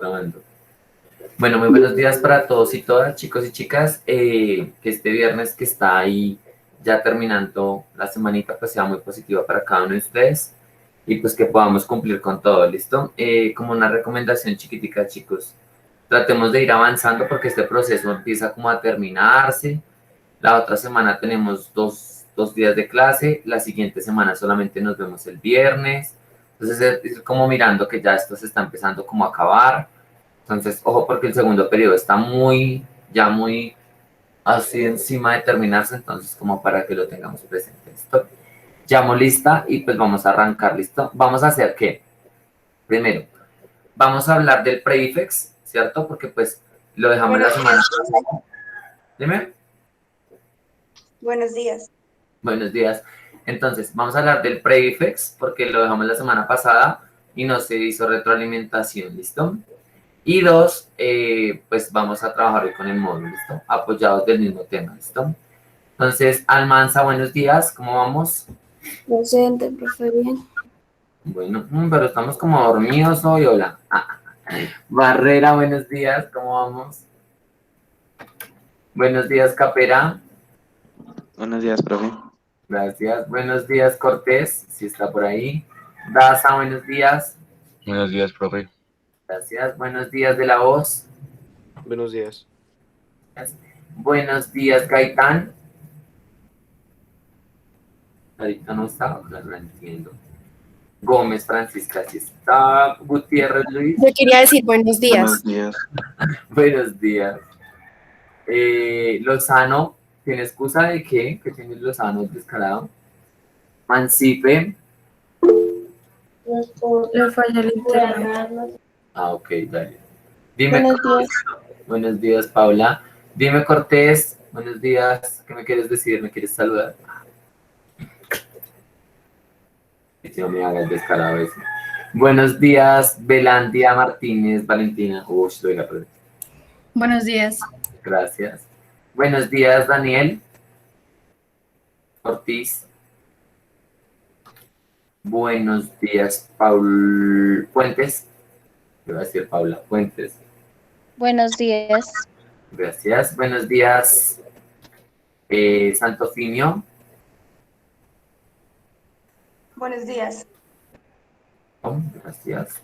Grabando. Bueno, muy buenos días para todos y todas, chicos y chicas. Que este viernes que está ahí ya terminando la semanita, pues sea muy positiva para cada uno de ustedes y pues que podamos cumplir con todo, ¿listo? Como una recomendación chiquitica, chicos, tratemos de ir avanzando porque este proceso empieza como a terminarse. La otra semana tenemos dos días de clase, la siguiente semana solamente nos vemos el viernes. Entonces es como mirando que ya esto se está empezando como a acabar. Entonces, ojo porque el segundo periodo está ya muy así encima de terminarse, entonces como para que lo tengamos presente. ¿Listo? Llamo lista y pues vamos a arrancar, ¿listo? Vamos a hacer qué. Primero, vamos a hablar del prefix, ¿cierto? Porque pues lo dejamos la Buenos semana días. pasada. Dime. Buenos días. Buenos días. Entonces, vamos a hablar del prefix porque lo dejamos la semana pasada y no se hizo retroalimentación, ¿listo? Y dos, pues vamos a trabajar hoy con el módulo, ¿listo? Apoyados del mismo tema, ¿listo? Entonces, Almanza, buenos días, ¿cómo vamos? Presente, profe, bien. Bueno, pero estamos como dormidos hoy, hola. Barrera, buenos días, ¿cómo vamos? Buenos días, Capera. Buenos días, profe. Gracias. Buenos días, Cortés, si está por ahí. Daza, buenos días. Buenos días, profe. Gracias. Buenos días de la voz. Buenos días. Buenos días, Gaitán. Ahorita no está, claro, no entiendo. Gómez Francisca, si está. Gutiérrez Luis. Yo quería decir buenos días. Buenos días. Buenos días. Lozano, ¿tiene excusa de qué? ¿Qué tiene Lozano descarado? Mancipe. Le falla el internet. Ah, ok, dale. Dime. Buenos días. Buenos días, Paula. Dime, Cortés. Buenos días. ¿Qué me quieres decir? ¿Me quieres saludar? Si no me hagas descarado eso. Buenos días, Belandia Martínez Valentina. Uy, doy la pregunta. Buenos días. Gracias. Buenos días, Daniel Ortiz. Buenos días, Paul Fuentes. Te voy a decir Paula Fuentes. Buenos días. Gracias. Buenos días, Santofinio. Buenos días. Gracias.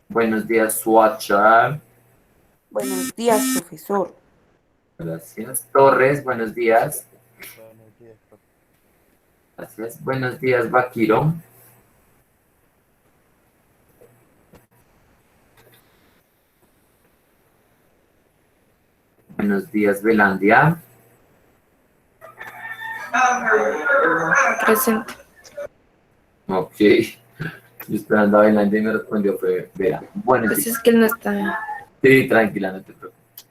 Buenos días, Swatcher. Buenos días, profesor. Gracias. Torres, buenos días. Buenos días, profe. Gracias. Buenos días, Vaquiro. Buenos días, Belandia. Presente. Ok. Yo esperando a Belandia y me respondió fue Vera. Bueno, Pues chicos. es que él no está. Sí, tranquila, no te preocupes.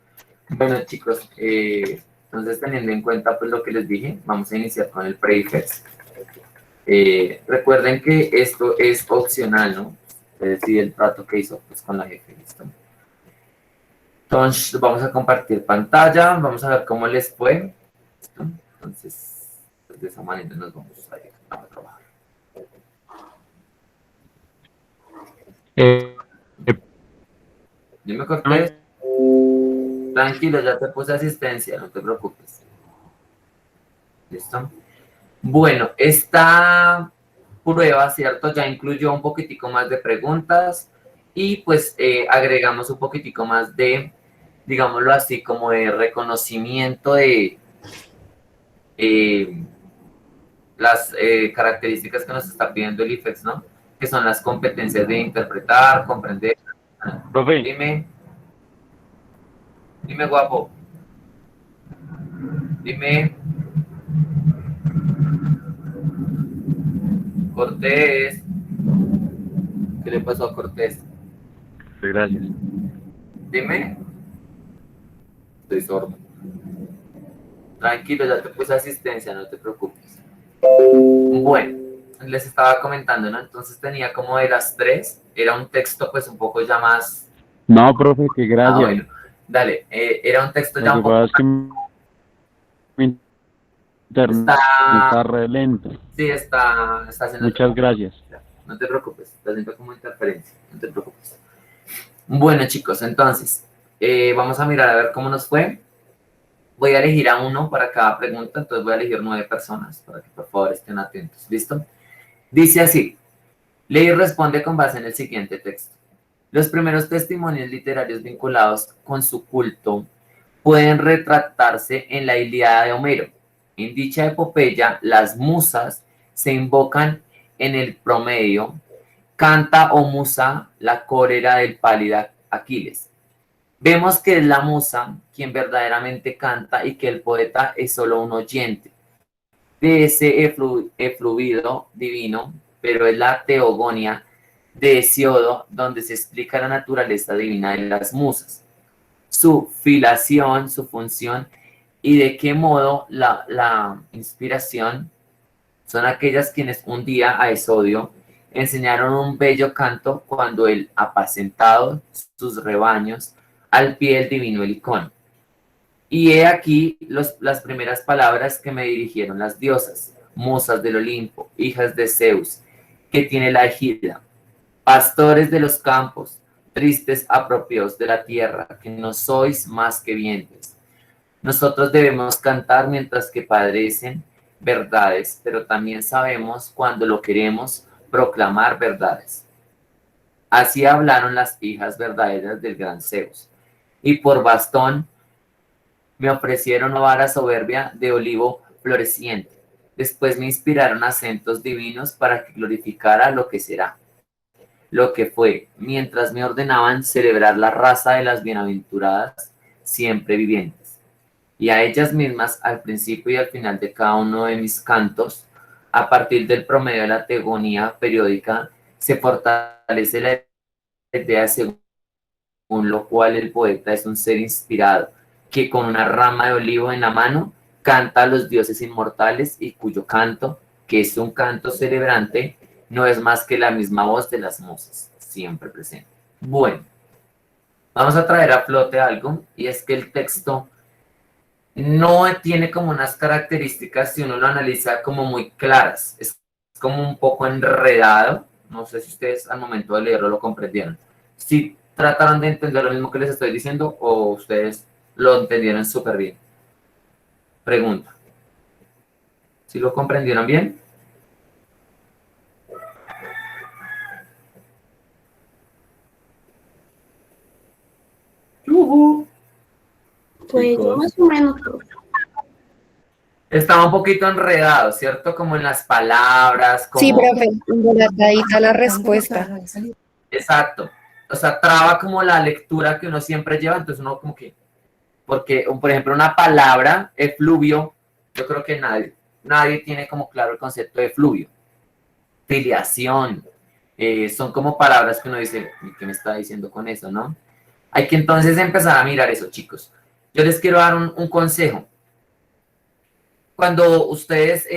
Bueno, chicos, entonces teniendo en cuenta pues lo que les dije, vamos a iniciar con el prefix. Recuerden que esto es opcional, ¿no? Es decir, el trato que hizo pues, con la jefe, ¿listo? Entonces, vamos a compartir pantalla, vamos a ver cómo les fue. ¿Listo? Entonces, pues, de esa manera nos vamos a ir a trabajar. Yo me corté. Tranquilo, ya te puse asistencia, no te preocupes. ¿Listo? Bueno, esta prueba, ¿cierto? Ya incluyó un poquitico más de preguntas y pues agregamos un poquitico más de, digámoslo así, como de reconocimiento de las características que nos está pidiendo el IFEX, ¿no? Que son las competencias de interpretar, comprender. Profe. Dime guapo. Dime. Cortés. ¿Qué le pasó a Cortés? Gracias. Dime. Estoy sordo. Tranquilo, ya te puse asistencia, no te preocupes. Bueno, les estaba comentando, ¿no? Entonces tenía como de las tres, era un texto pues un poco ya más... No, profe, que gracias. Ah, bueno, dale, era un texto ya un Lo que poco... pasa es que mi internet está re lento. Sí, está haciendo... Muchas gracias. No te preocupes, está haciendo como interferencia, no te preocupes. Bueno, chicos, entonces, vamos a mirar a ver cómo nos fue. Voy a elegir a uno para cada pregunta, entonces voy a elegir 9 personas para que por favor estén atentos. ¿Listo? Dice así, lee y responde con base en el siguiente texto. Los primeros testimonios literarios vinculados con su culto pueden retratarse en la Ilíada de Homero. En dicha epopeya, las musas se invocan en el promedio, canta o musa la cólera del pálido Aquiles. Vemos que es la musa quien verdaderamente canta y que el poeta es solo un oyente de ese efluvido divino, pero es la teogonía de Hesiodo donde se explica la naturaleza divina de las musas, su filiación, su función y de qué modo la inspiración son aquellas quienes un día a Esodio enseñaron un bello canto cuando él apacentado sus rebaños al pie del divino Helicón. Y he aquí las primeras palabras que me dirigieron las diosas, musas del Olimpo, hijas de Zeus, que tiene la égida, pastores de los campos, tristes apropiados de la tierra, que no sois más que vientres. Nosotros debemos cantar mientras que padecen verdades, pero también sabemos cuando lo queremos proclamar verdades. Así hablaron las hijas verdaderas del gran Zeus, y por bastón me ofrecieron una vara soberbia de olivo floreciente. Después me inspiraron acentos divinos para que glorificara lo que será, lo que fue, mientras me ordenaban celebrar la raza de las bienaventuradas siempre vivientes. Y a ellas mismas, al principio y al final de cada uno de mis cantos, a partir del promedio de la teogonía periódica, se fortalece la idea según lo cual el poeta es un ser inspirado, que con una rama de olivo en la mano canta a los dioses inmortales y cuyo canto, que es un canto celebrante, no es más que la misma voz de las musas, siempre presente. Bueno, vamos a traer a flote algo, y es que el texto no tiene como unas características, si uno lo analiza, como muy claras. Es como un poco enredado. No sé si ustedes al momento de leerlo lo comprendieron. Si trataron de entender lo mismo que les estoy diciendo o ustedes lo entendieron súper bien. Pregunta. ¿Si lo comprendieron bien? Pues Chicos. más o menos, profe. Estaba un poquito enredado, ¿cierto? Como en las palabras, como... Sí, profe, embolatadita la respuesta. Exacto. O sea, traba como la lectura que uno siempre lleva, entonces uno como que... Porque, por ejemplo, una palabra, efluvio, yo creo que nadie tiene como claro el concepto de efluvio. Filiación, son como palabras que uno dice, ¿qué me está diciendo con eso, no? Hay que entonces empezar a mirar eso, chicos. Yo les quiero dar un consejo. Cuando ustedes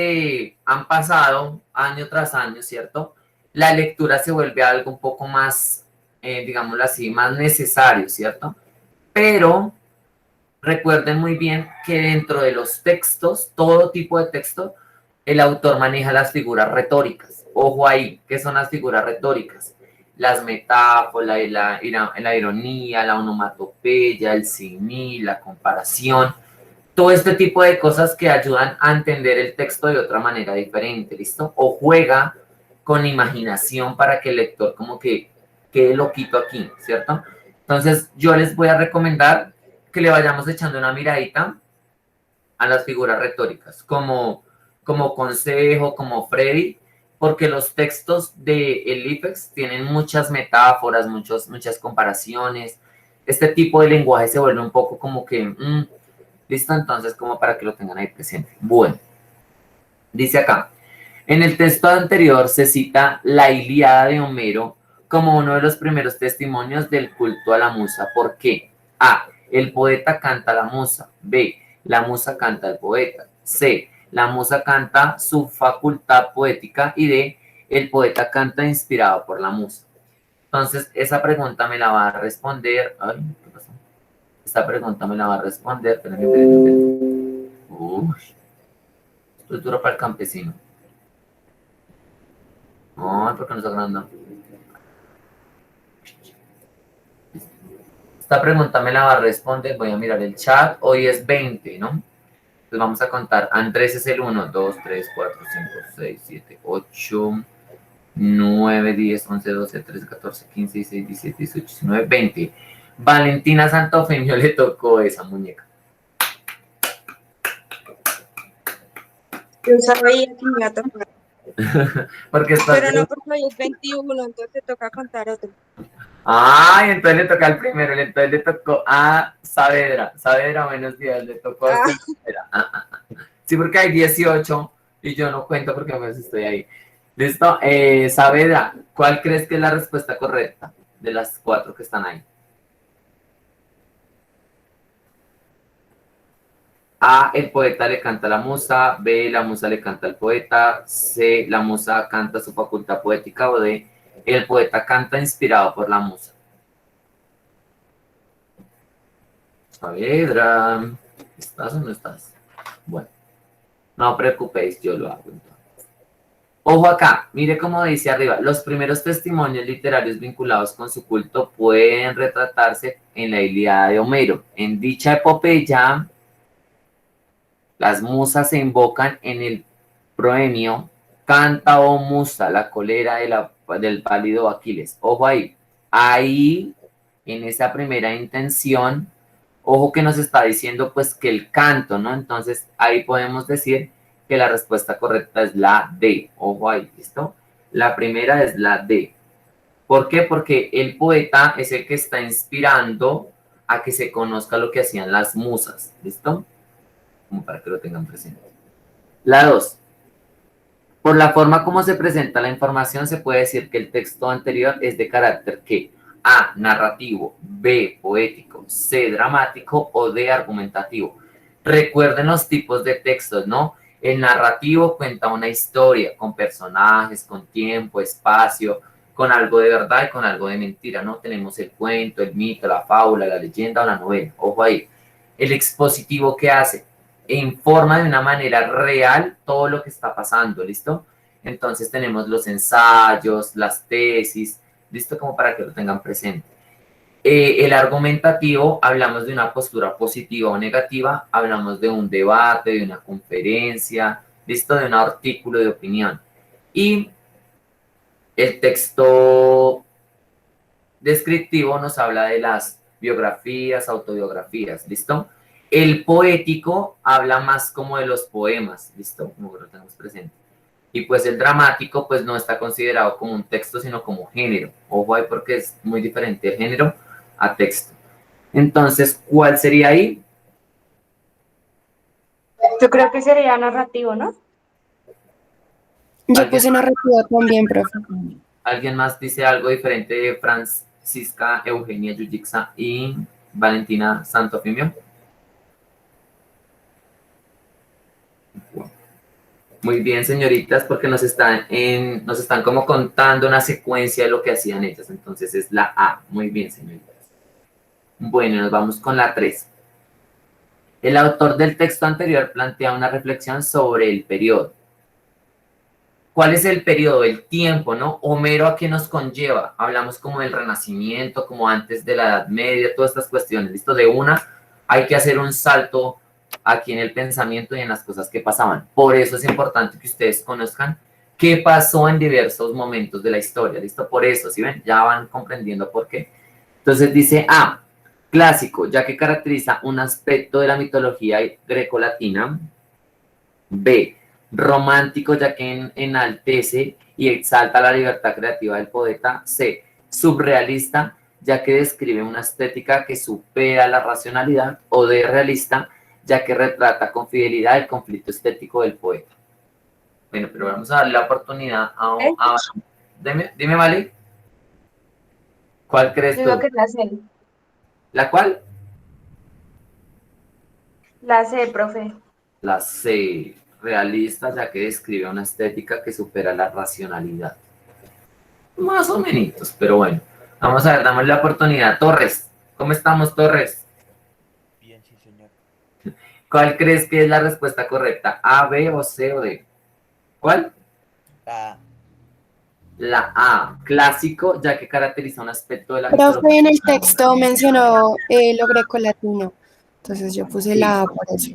han pasado año tras año, ¿cierto? La lectura se vuelve algo un poco más, digámoslo así, más necesario, ¿cierto? Pero recuerden muy bien que dentro de los textos, todo tipo de texto, el autor maneja las figuras retóricas. Ojo ahí, ¿qué son las figuras retóricas? Las metáforas, la ironía, la onomatopeya, el símil, la comparación, todo este tipo de cosas que ayudan a entender el texto de otra manera diferente, ¿listo? O juega con imaginación para que el lector como que quede loquito aquí, ¿cierto? Entonces yo les voy a recomendar que le vayamos echando una miradita a las figuras retóricas, como consejo, como Freddy, porque los textos de el IFEX tienen muchas metáforas, muchas comparaciones. Este tipo de lenguaje se vuelve un poco como que, listo, entonces como para que lo tengan ahí presente. Bueno, dice acá, en el texto anterior se cita la Ilíada de Homero como uno de los primeros testimonios del culto a la musa. ¿Por qué? A. El poeta canta a la musa. B. La musa canta al poeta. C. La musa canta su facultad poética. Y D. El poeta canta inspirado por la musa. Entonces, esa pregunta me la va a responder. Ay, ¿qué pasó? Esta pregunta me la va a responder. Espérenme. Uy, esto es duro para el campesino. Ay, ¿por qué no está grabando? Listo. Esta pregunta me la va a responder, voy a mirar el chat. Hoy es 20, ¿no? Entonces vamos a contar. Andrés es el 1, 2, 3, 4, 5, 6, 7, 8, 9, 10, 11, 12, 13, 14, 15, 16, 17, 18, 19, 20. Valentina Santofimio le tocó esa muñeca. Yo sabía que me iba a tocar. Porque estás... Pero no, porque hoy es 21, entonces toca contar otro. Ay, entonces le toca al primero, entonces le tocó a Saavedra. Saavedra, buenos días, le tocó a usted. Sí, porque hay 18 y yo no cuento porque pues estoy ahí. ¿Listo? Saavedra, ¿cuál crees que es la respuesta correcta de las 4 que están ahí? A, el poeta le canta a la musa. B, la musa le canta al poeta. C, la musa canta su facultad poética. O D, el poeta canta inspirado por la musa. Saavedra, ¿estás o no estás? Bueno, no os preocupéis, yo lo hago entonces. Ojo acá, mire cómo dice arriba, los primeros testimonios literarios vinculados con su culto pueden retratarse en la Ilíada de Homero. En dicha epopeya, las musas se invocan en el proemio Canta o musa, la cólera del pálido Aquiles. Ojo ahí, ahí, en esa primera intención, ojo que nos está diciendo pues que el canto, ¿no? Entonces ahí podemos decir que la respuesta correcta es la D. Ojo ahí, ¿listo? La primera es la D. ¿Por qué? Porque el poeta es el que está inspirando a que se conozca lo que hacían las musas, ¿listo? Como para que lo tengan presente. La 2. Por la forma como se presenta la información, se puede decir que el texto anterior es de carácter ¿qué? A, narrativo, B, poético, C, dramático o D, argumentativo. Recuerden los tipos de textos, ¿no? El narrativo cuenta una historia con personajes, con tiempo, espacio, con algo de verdad y con algo de mentira, ¿no? Tenemos el cuento, el mito, la fábula, la leyenda o la novela. Ojo ahí. El expositivo, ¿qué hace? Informa de una manera real todo lo que está pasando, ¿listo? Entonces tenemos los ensayos, las tesis, ¿listo? Como para que lo tengan presente. El argumentativo, hablamos de una postura positiva o negativa, hablamos de un debate, de una conferencia, ¿listo? De un artículo de opinión. Y el texto descriptivo nos habla de las biografías, autobiografías, ¿listo? El poético habla más como de los poemas, ¿listo? Como lo tenemos presente. Y pues el dramático pues no está considerado como un texto, sino como género. Ojo ahí porque es muy diferente el género a texto. Entonces, ¿cuál sería ahí? Yo creo que sería narrativo, ¿no? Yo puse narrativa también, profe. ¿Alguien más dice algo diferente de Francisca Eugenia Yuyixa y Valentina Santofimio? Muy bien, señoritas, porque nos están como contando una secuencia de lo que hacían ellas. Entonces es la A. Muy bien, señoritas. Bueno, nos vamos con la 3. El autor del texto anterior plantea una reflexión sobre el periodo. ¿Cuál es el periodo? El tiempo, ¿no? Homero, ¿a qué nos conlleva? Hablamos como del Renacimiento, como antes de la Edad Media, todas estas cuestiones. ¿Listo? De una, hay que hacer un salto aquí en el pensamiento y en las cosas que pasaban. Por eso es importante que ustedes conozcan qué pasó en diversos momentos de la historia. ¿Listo? Por eso, ¿sí ven? Ya van comprendiendo por qué. Entonces dice A, clásico, ya que caracteriza un aspecto de la mitología grecolatina. B, romántico, ya que enaltece y exalta la libertad creativa del poeta. C, surrealista, ya que describe una estética que supera la racionalidad. O D, realista, ya que retrata con fidelidad el conflicto estético del poeta. Bueno, pero vamos a darle la oportunidad a dime, Vale. ¿Cuál crees Yo digo tú? que es la C. ¿La cuál? La C, profe. La C, realista, ya que describe una estética que supera la racionalidad. Más o menos, pero bueno. Vamos a ver, damos la oportunidad. Torres, ¿cómo estamos, Torres? Bien, sí, señor. ¿Cuál crees que es la respuesta correcta? ¿A, B o C o D? ¿Cuál? A. La A, clásico, ya que caracteriza un aspecto de la Profe, en el mitología. texto mencionó lo grecolatino. Entonces yo puse Sí, la A por eso.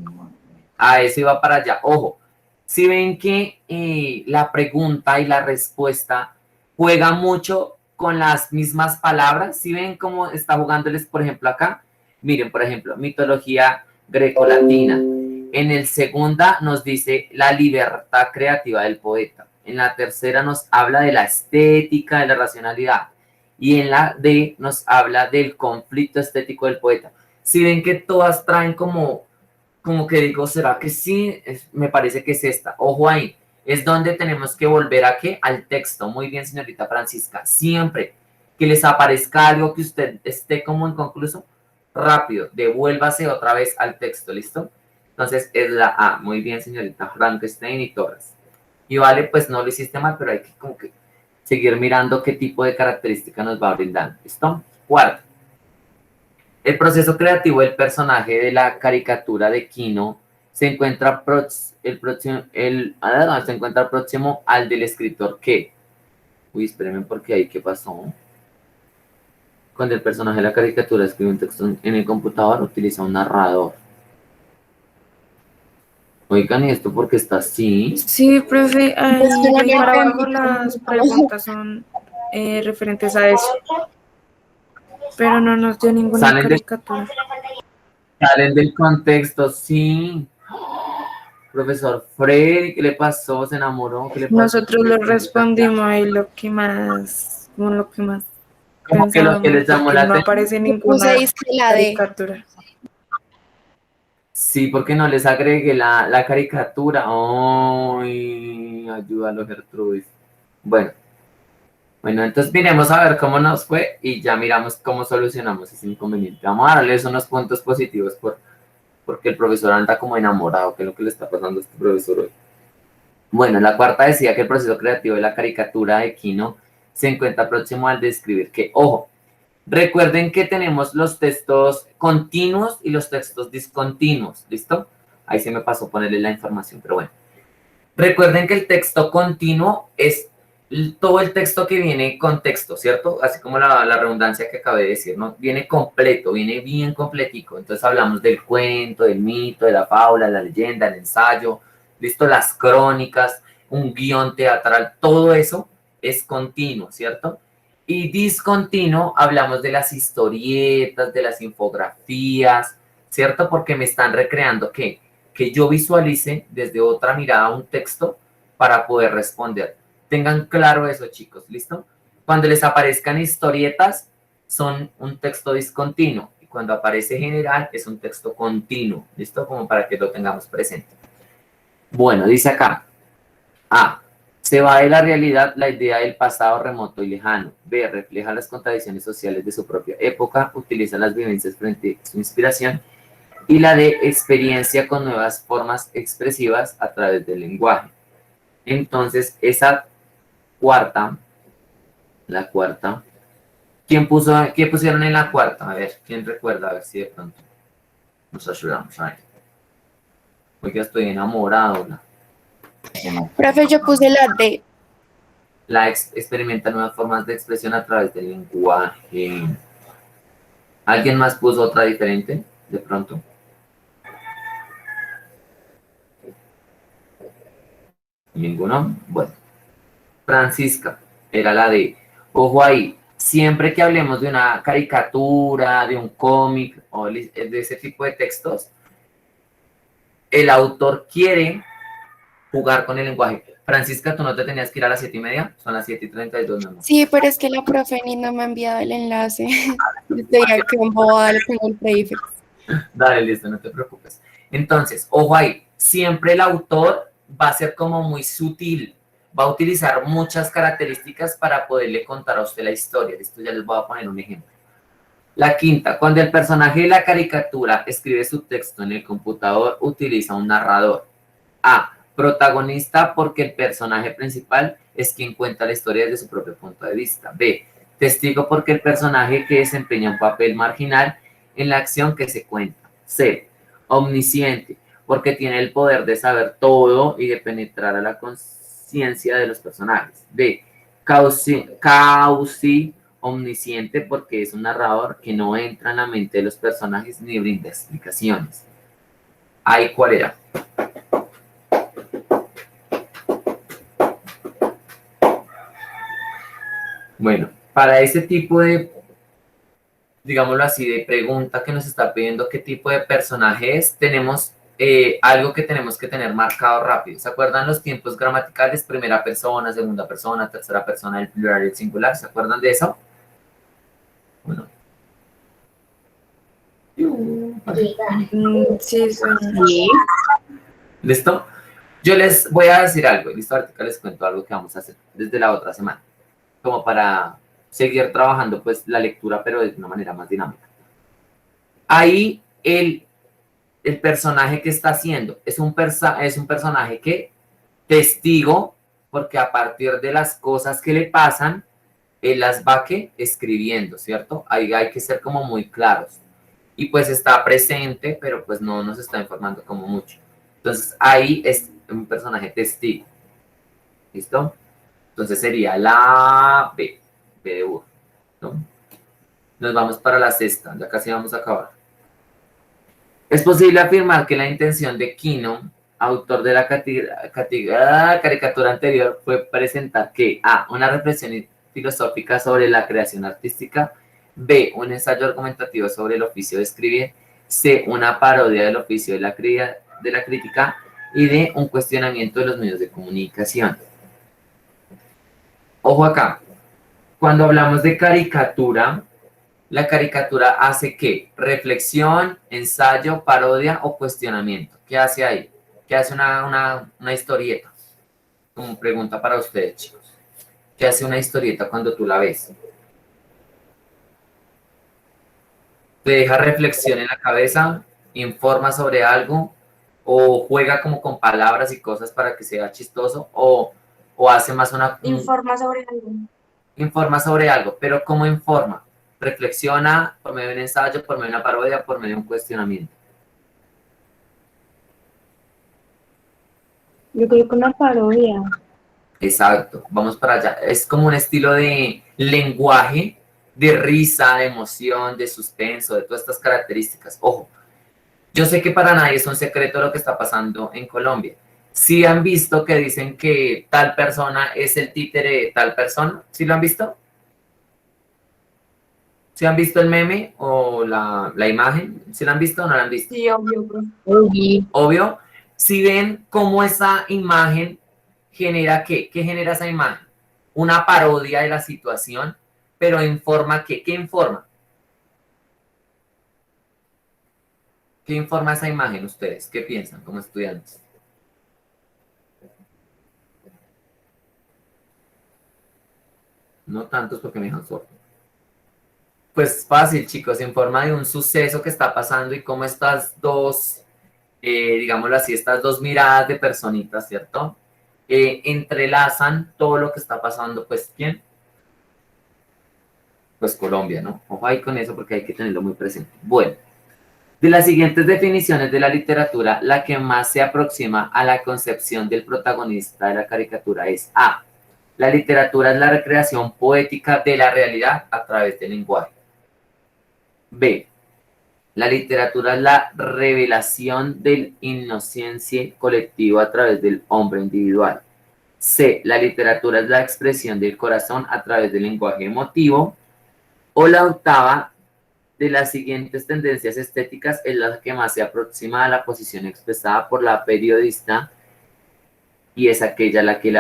a eso iba para allá. Ojo, si ven que la pregunta y la respuesta juega mucho con las mismas palabras, si ven cómo está jugándoles, por ejemplo, acá, miren, por ejemplo, mitología grecolatina. En el segunda nos dice la libertad creativa del poeta. En la tercera nos habla de la estética, de la racionalidad. Y en la D nos habla del conflicto estético del poeta. Si ven que todas traen como que digo, ¿será que sí? Me parece que es esta. Ojo ahí, es donde tenemos que volver a qué? Al texto. Muy bien, señorita Francisca. Siempre que les aparezca algo que usted esté como inconcluso, rápido, devuélvase otra vez al texto, ¿listo? Entonces es la A. Muy bien, señorita Frankenstein y Torres. Y vale, pues no lo hiciste mal, pero hay que como que seguir mirando qué tipo de característica nos va brindando, ¿listo? Cuarto. El proceso creativo del personaje de la caricatura de Kino se encuentra, se encuentra próximo al del escritor que. Uy, espérenme porque ahí, ¿qué pasó? Cuando el personaje de la caricatura escribe un texto en el computador, utiliza un narrador. Oigan, ¿y esto porque está así? Sí, profe, Pues yo no ahí le para entendí abajo las cómo. preguntas son referentes a eso, pero no nos dio ninguna Salen, caricatura. salen del contexto, sí. Profesor Freddy, ¿qué le pasó? ¿Se enamoró? ¿Qué le pasó? Nosotros lo respondimos ahí como lo que más Como que lo que pensábamos, les llamó porque la no atención. aparece Yo puse ninguna dizque la D. caricatura. Sí, porque no les agregué la caricatura. Ay, ayúdalo, Gertrudis. Bueno, entonces miremos a ver cómo nos fue y ya miramos cómo solucionamos ese inconveniente. Vamos a darles unos puntos positivos porque el profesor anda como enamorado, que es lo que le está pasando a este profesor hoy. Bueno, la cuarta decía que el proceso creativo de la caricatura de Kino se encuentra próximo al de escribir que, ojo, recuerden que tenemos los textos continuos y los textos discontinuos, ¿listo? Ahí se me pasó ponerle la información, pero bueno. Recuerden que el texto continuo es todo el texto que viene con texto, ¿cierto? Así como la redundancia que acabé de decir, ¿no? Viene completo, viene bien completico. Entonces hablamos del cuento, del mito, de la fábula, la leyenda, el ensayo, ¿listo? Las crónicas, un guión teatral, todo eso es continuo, ¿cierto? Y discontinuo hablamos de las historietas, de las infografías, ¿cierto? Porque me están recreando que yo visualice desde otra mirada un texto para poder responder. Tengan claro eso, chicos, ¿listo? Cuando les aparezcan historietas, son un texto discontinuo. Y cuando aparece general, es un texto continuo, ¿listo? Como para que lo tengamos presente. Bueno, dice acá. A. Se va de la realidad la idea del pasado remoto y lejano. B. Refleja las contradicciones sociales de su propia época. Utiliza las vivencias frente a su inspiración. Y la de experiencia con nuevas formas expresivas a través del lenguaje. Entonces, esa cuarta, la cuarta, ¿qué pusieron en la cuarta? A ver, ¿quién recuerda? A ver si de pronto nos ayudamos ahí. Porque estoy enamorado. ¿No? Profe, yo puse la D. Experimenta nuevas formas de expresión a través del lenguaje. ¿Alguien más puso otra diferente? De pronto. ¿Ninguno? Bueno. Francisca, era la de, ojo ahí, siempre que hablemos de una caricatura, de un cómic o de ese tipo de textos, el autor quiere jugar con el lenguaje. Francisca, ¿tú no te tenías que ir a las 7:30? Son las 7:32, ¿no? Sí, pero es que la profe ni no me ha enviado el enlace. Estoy aquí embobada con el prefix. Dale, listo, no te preocupes. Entonces, ojo ahí, siempre el autor va a ser como muy sutil, va a utilizar muchas características para poderle contar a usted la historia. Esto ya les voy a poner un ejemplo. La quinta, cuando el personaje de la caricatura escribe su texto en el computador, utiliza un narrador. A, protagonista porque el personaje principal es quien cuenta la historia desde su propio punto de vista. B, testigo porque el personaje que desempeña un papel marginal en la acción que se cuenta. C, omnisciente porque tiene el poder de saber todo y de penetrar a la conciencia de los personajes. D, Causi omnisciente porque es un narrador que no entra en la mente de los personajes ni brinda explicaciones. ¿Ahí cuál era? Bueno, para ese tipo de, digámoslo así, de pregunta que nos está pidiendo qué tipo de personaje es, tenemos algo que tenemos que tener marcado rápido. ¿Se acuerdan los tiempos gramaticales? Primera persona, segunda persona, tercera persona, el plural y el singular. ¿Se acuerdan de eso? Bueno. Sí, son. ¿Listo? Yo les voy a decir algo. Listo, ahorita les cuento algo que vamos a hacer desde la otra semana. Como para seguir trabajando pues la lectura, pero de una manera más dinámica. Ahí el personaje que está haciendo es un personaje que testigo, porque a partir de las cosas que le pasan, él las va escribiendo, ¿cierto? Ahí hay que ser como muy claros. Y pues está presente, pero pues no nos está informando como mucho. Entonces ahí es un personaje testigo. ¿Listo? Entonces sería la B, B de burro, ¿no? Nos vamos para la sexta, ya casi vamos a acabar. Es posible afirmar que la intención de Quino, autor de la caricatura anterior, fue presentar que A, una reflexión filosófica sobre la creación artística, B, un ensayo argumentativo sobre el oficio de escribir, C, una parodia del oficio de la crítica y D, un cuestionamiento de los medios de comunicación. Ojo acá, cuando hablamos de caricatura, la caricatura hace ¿qué? Reflexión, ensayo, parodia o cuestionamiento. ¿Qué hace ahí? ¿Qué hace una historieta? Como pregunta para ustedes, chicos. ¿Qué hace una historieta cuando tú la ves? ¿Te deja reflexión en la cabeza? ¿Informa sobre algo? ¿O juega como con palabras y cosas para que sea chistoso? ¿O hace más Informa sobre algo. Informa sobre algo, pero ¿cómo informa? Reflexiona por medio de un ensayo, por medio de una parodia, por medio de un cuestionamiento. Yo creo que una parodia. Exacto, vamos para allá. Es como un estilo de lenguaje, de risa, de emoción, de suspenso, de todas estas características. Ojo, yo sé que para nadie es un secreto lo que está pasando en Colombia. ¿Sí han visto que dicen que tal persona es el títere de tal persona? ¿Sí lo han visto? ¿Sí han visto el meme o la imagen? ¿Sí la han visto o no la han visto? Sí, obvio, profe. Obvio. Si ven cómo esa imagen genera ¿qué? ¿Qué genera esa imagen? Una parodia de la situación, pero informa ¿qué? ¿Qué informa? ¿Qué informa esa imagen ustedes? ¿Qué piensan como estudiantes? No tantos porque me dejan sordo. Pues fácil, chicos, informa de un suceso que está pasando y cómo estas dos, digámoslo así, estas dos miradas de personitas, ¿cierto? Entrelazan todo lo que está pasando, pues, ¿quién? Pues Colombia, ¿no? Ojo ahí con eso porque hay que tenerlo muy presente. Bueno, de las siguientes definiciones de la literatura, la que más se aproxima a la concepción del protagonista de la caricatura es A. La literatura es la recreación poética de la realidad a través del lenguaje. B. La literatura es la revelación del inocencia colectivo a través del hombre individual. C. La literatura es la expresión del corazón a través del lenguaje emotivo. O la octava de las siguientes tendencias estéticas es la que más se aproxima a la posición expresada por la periodista y es aquella la que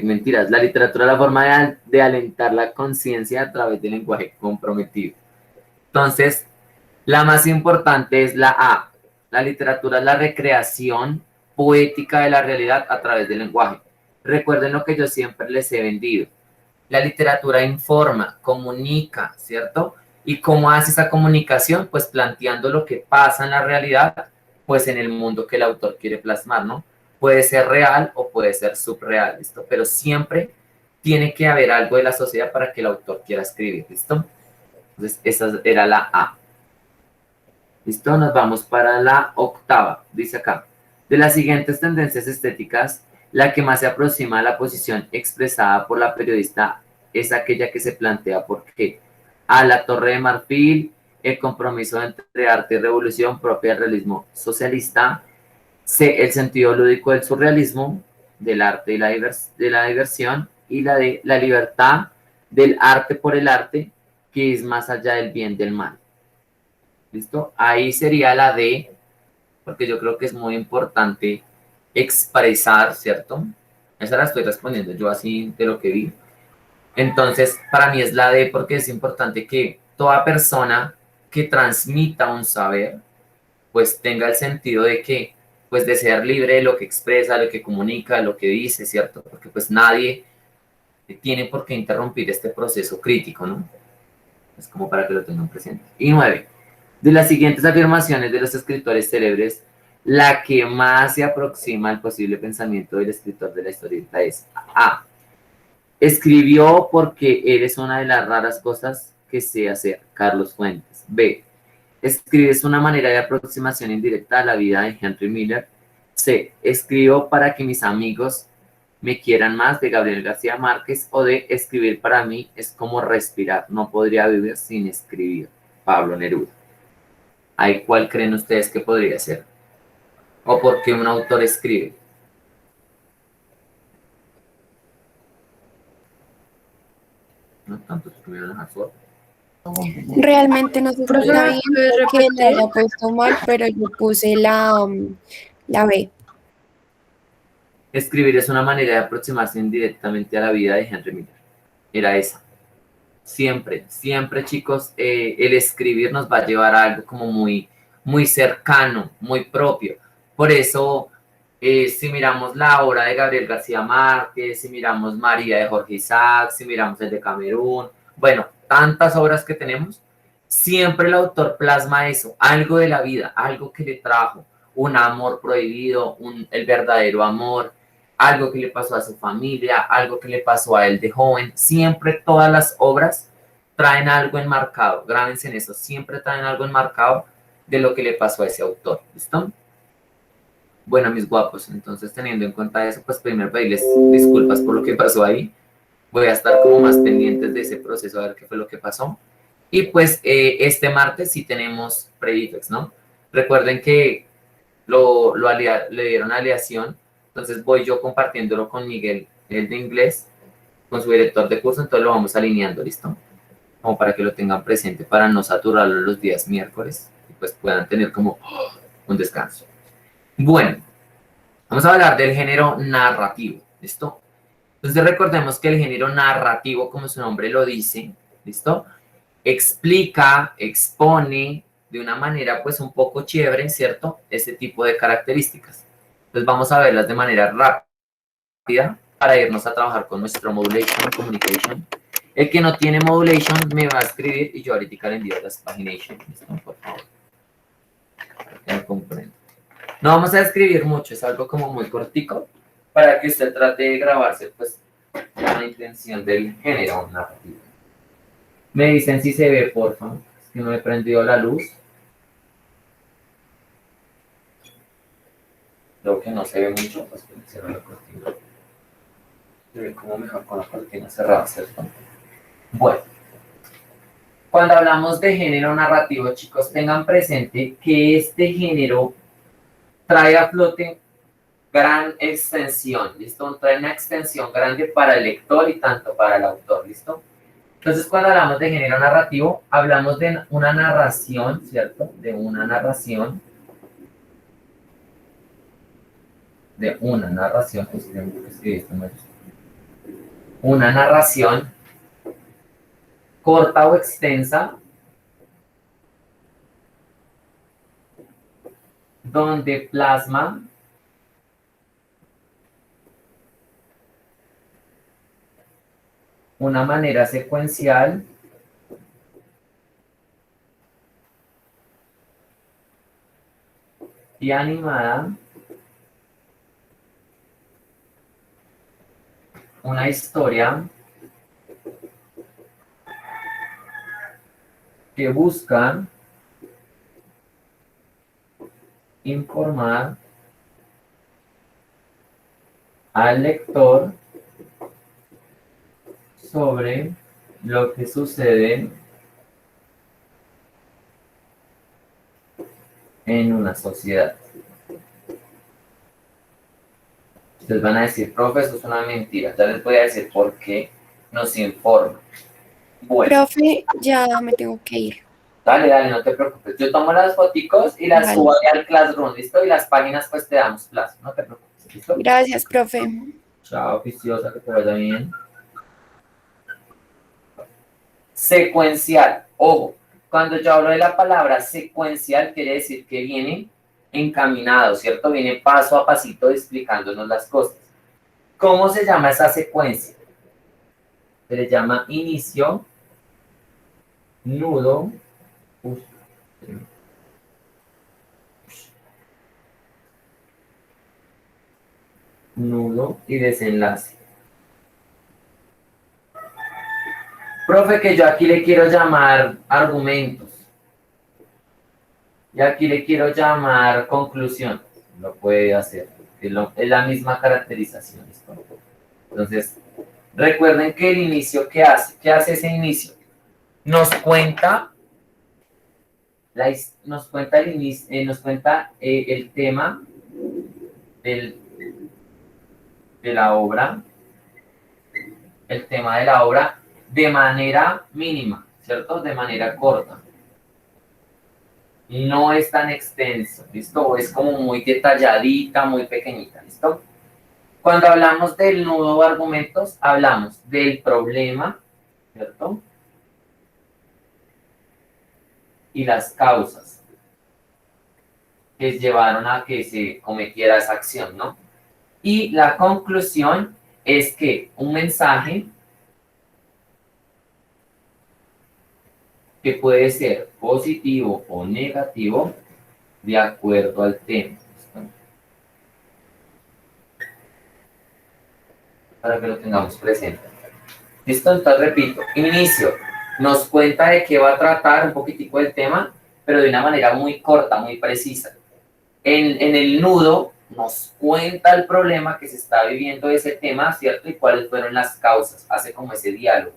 mentiras, la literatura es la forma de alentar la conciencia a través del lenguaje comprometido. Entonces, la más importante es la A. La literatura es la recreación poética de la realidad a través del lenguaje. Recuerden lo que yo siempre les he vendido. La literatura informa, comunica, ¿cierto? ¿Y cómo hace esa comunicación? Pues planteando lo que pasa en la realidad, pues en el mundo que el autor quiere plasmar, ¿no? Puede ser real o puede ser subreal, ¿listo? Pero siempre tiene que haber algo de la sociedad para que el autor quiera escribir, ¿listo? Entonces, esa era la A. ¿Listo? Nos vamos para la octava. Dice acá. De las siguientes tendencias estéticas, La que más se aproxima a la posición expresada por la periodista es aquella que se plantea porque A, la Torre de Marfil, el compromiso entre arte y revolución propia del realismo socialista, C, el sentido lúdico del surrealismo, del arte y de la diversión, y la de la libertad del arte por el arte, que es más allá del bien del mal. ¿Listo? Ahí sería la D, porque yo creo que es muy importante expresar, ¿cierto? Esa la estoy respondiendo yo así de lo que vi. Entonces, para mí es la D porque es importante que toda persona que transmita un saber, pues tenga el sentido de que, pues de ser libre de lo que expresa, lo que comunica, lo que dice, ¿cierto? Porque pues nadie tiene por qué interrumpir este proceso crítico, ¿no? Es como para que lo tengan presente. Y 9. De las siguientes afirmaciones de los escritores célebres, la que más se aproxima al posible pensamiento del escritor de la historieta es A. Escribió porque eres una de las raras cosas que sé hacer, Carlos Fuentes. B. Escribe es una manera de aproximación indirecta a la vida de Henry Miller. C. Escribo para que mis amigos me quieran más, de Gabriel García Márquez. O D. Escribir para mí es como respirar, no podría vivir sin escribir, Pablo Neruda. ¿Ahí cuál creen ustedes que podría ser? ¿O por qué un autor escribe? No tanto que me van a dejar solo. Realmente no sé si Profe, está ¿me bien puedes que la repetir? haya puesto mal, pero yo puse la B. Escribir es una manera de aproximarse indirectamente a la vida de Henry Miller. Era esa. Siempre, siempre, chicos, el escribir nos va a llevar a algo como muy, muy cercano, muy propio. Por eso, si miramos la obra de Gabriel García Márquez, si miramos María de Jorge Isaac, si miramos el de Camerún, bueno, tantas obras que tenemos, siempre el autor plasma eso, algo de la vida, algo que le trajo, un amor prohibido, el verdadero amor, algo que le pasó a su familia, algo que le pasó a él de joven. Siempre todas las obras traen algo enmarcado, grábense en eso, siempre traen algo enmarcado de lo que le pasó a ese autor, ¿listo? Bueno, mis guapos, entonces teniendo en cuenta eso, pues primero pedirles disculpas por lo que pasó ahí. Voy a estar como más pendientes de ese proceso, a ver qué fue lo que pasó. Y pues este martes sí tenemos pre-IFEX, ¿no? Recuerden que le dieron aleación, entonces voy yo compartiéndolo con Miguel, el de inglés, con su director de curso, entonces lo vamos alineando, ¿listo? Como para que lo tengan presente, para no saturarlo los días miércoles, y pues puedan tener como un descanso. Bueno, vamos a hablar del género narrativo, ¿listo? Entonces recordemos que el género narrativo, como su nombre lo dice, ¿listo? Explica, expone de una manera pues un poco chévere, ¿cierto? Este tipo de características. Entonces vamos a verlas de manera rápida para irnos a trabajar con nuestro Modulation Communication. El que no tiene Modulation me va a escribir y yo ahorita le envío las pagination. ¿Listo? Por favor. Que me comprenda. No vamos a escribir mucho, es algo como muy cortico para que usted trate de grabarse pues la intención del género narrativo. Me dicen si se ve, por favor. Es que no he prendido la luz. Creo que no se ve mucho, pues que cierro la cortina. Se ve como mejor con la cortina cerrada, ¿cierto? Bueno, cuando hablamos de género narrativo, chicos, tengan presente que este género trae a flote gran extensión, ¿listo? Trae una extensión grande para el lector y tanto para el autor, ¿listo? Entonces, cuando hablamos de género narrativo, hablamos de una narración, ¿cierto? De una narración, pues tengo que escribir esto mal. Una narración corta o extensa, donde plasma una manera secuencial y animada una historia que busca informar al lector sobre lo que sucede en una sociedad. Ustedes van a decir, profe, eso es una mentira. Ya les voy a decir por qué nos informa. Bueno, Profe, ya me tengo que ir. dale, no te preocupes. Yo tomo las foticos y las Vale. subo ahí al Classroom, ¿listo? Y las páginas pues te damos plazo, no te preocupes, ¿listo? Gracias, profe. Chao, oficiosa, que te vaya bien. Secuencial. Ojo, cuando yo hablo de la palabra secuencial, quiere decir que viene encaminado, ¿cierto? Viene paso a pasito explicándonos las cosas. ¿Cómo se llama esa secuencia? Se le llama inicio, nudo, nudo y desenlace. Profe, que yo aquí le quiero llamar argumentos. Y aquí le quiero llamar conclusión. Lo puede hacer. Es la misma caracterización. ¿Listo? Entonces, recuerden que el inicio, ¿qué hace? ¿Qué hace ese inicio? Nos cuenta el inicio, nos cuenta el tema de la obra, el tema de la obra de manera mínima, ¿cierto? De manera corta. No es tan extenso, ¿listo? Es como muy detalladita, muy pequeñita, ¿listo? Cuando hablamos del nudo o argumentos, hablamos del problema, ¿cierto? Y las causas que llevaron a que se cometiera esa acción, ¿no? Y la conclusión es que un mensaje que puede ser positivo o negativo de acuerdo al tema. ¿Listo? Para que lo tengamos presente. ¿Listo? Entonces repito, inicio, nos cuenta de qué va a tratar un poquitico del tema, pero de una manera muy corta, muy precisa. En el nudo nos cuenta el problema que se está viviendo ese tema, ¿cierto? Y cuáles fueron las causas, hace como ese diálogo.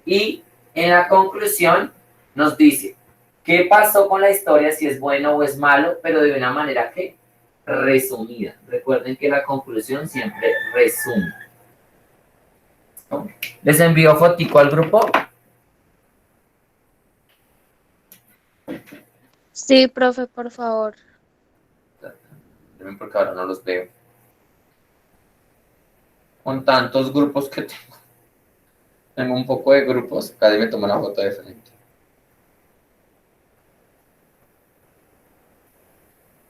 Y en la conclusión nos dice qué pasó con la historia, si es bueno o es malo, pero de una manera que resumida. Recuerden que la conclusión siempre resume. ¿No? Les envío fotico al grupo. Sí, profe, por favor. Porque ahora no los veo. Con tantos grupos que tengo. Tengo un poco de grupos. Cada vez me tomo una foto de frente.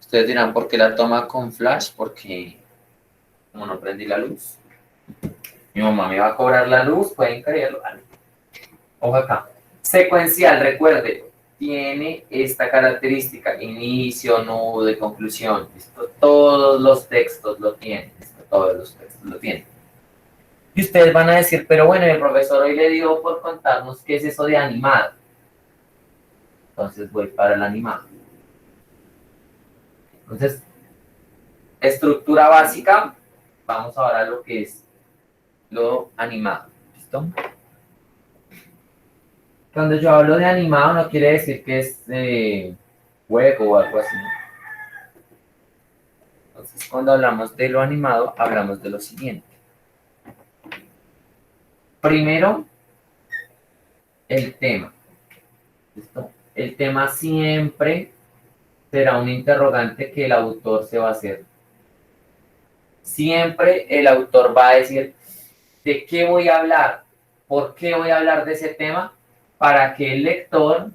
Ustedes dirán, ¿por qué la toma con flash? Porque como no prendí la luz. Mi mamá me va a cobrar la luz, pueden creerlo. Ojo acá. Secuencial, recuerde, tiene esta característica, inicio, nudo y conclusión. ¿Listo? Todos los textos lo tienen. ¿Listo? Todos los textos lo tienen. Y ustedes van a decir, pero bueno, el profesor hoy le dio por contarnos qué es eso de animado. Entonces voy para el animado. Entonces, estructura básica, vamos ahora a lo que es lo animado. ¿Listo? Cuando yo hablo de animado no quiere decir que es juego o algo así. Entonces, cuando hablamos de lo animado, hablamos de lo siguiente. Primero, el tema. ¿Listo? El tema siempre será un interrogante que el autor se va a hacer. Siempre el autor va a decir, ¿de qué voy a hablar? ¿Por qué voy a hablar de ese tema? Para que el lector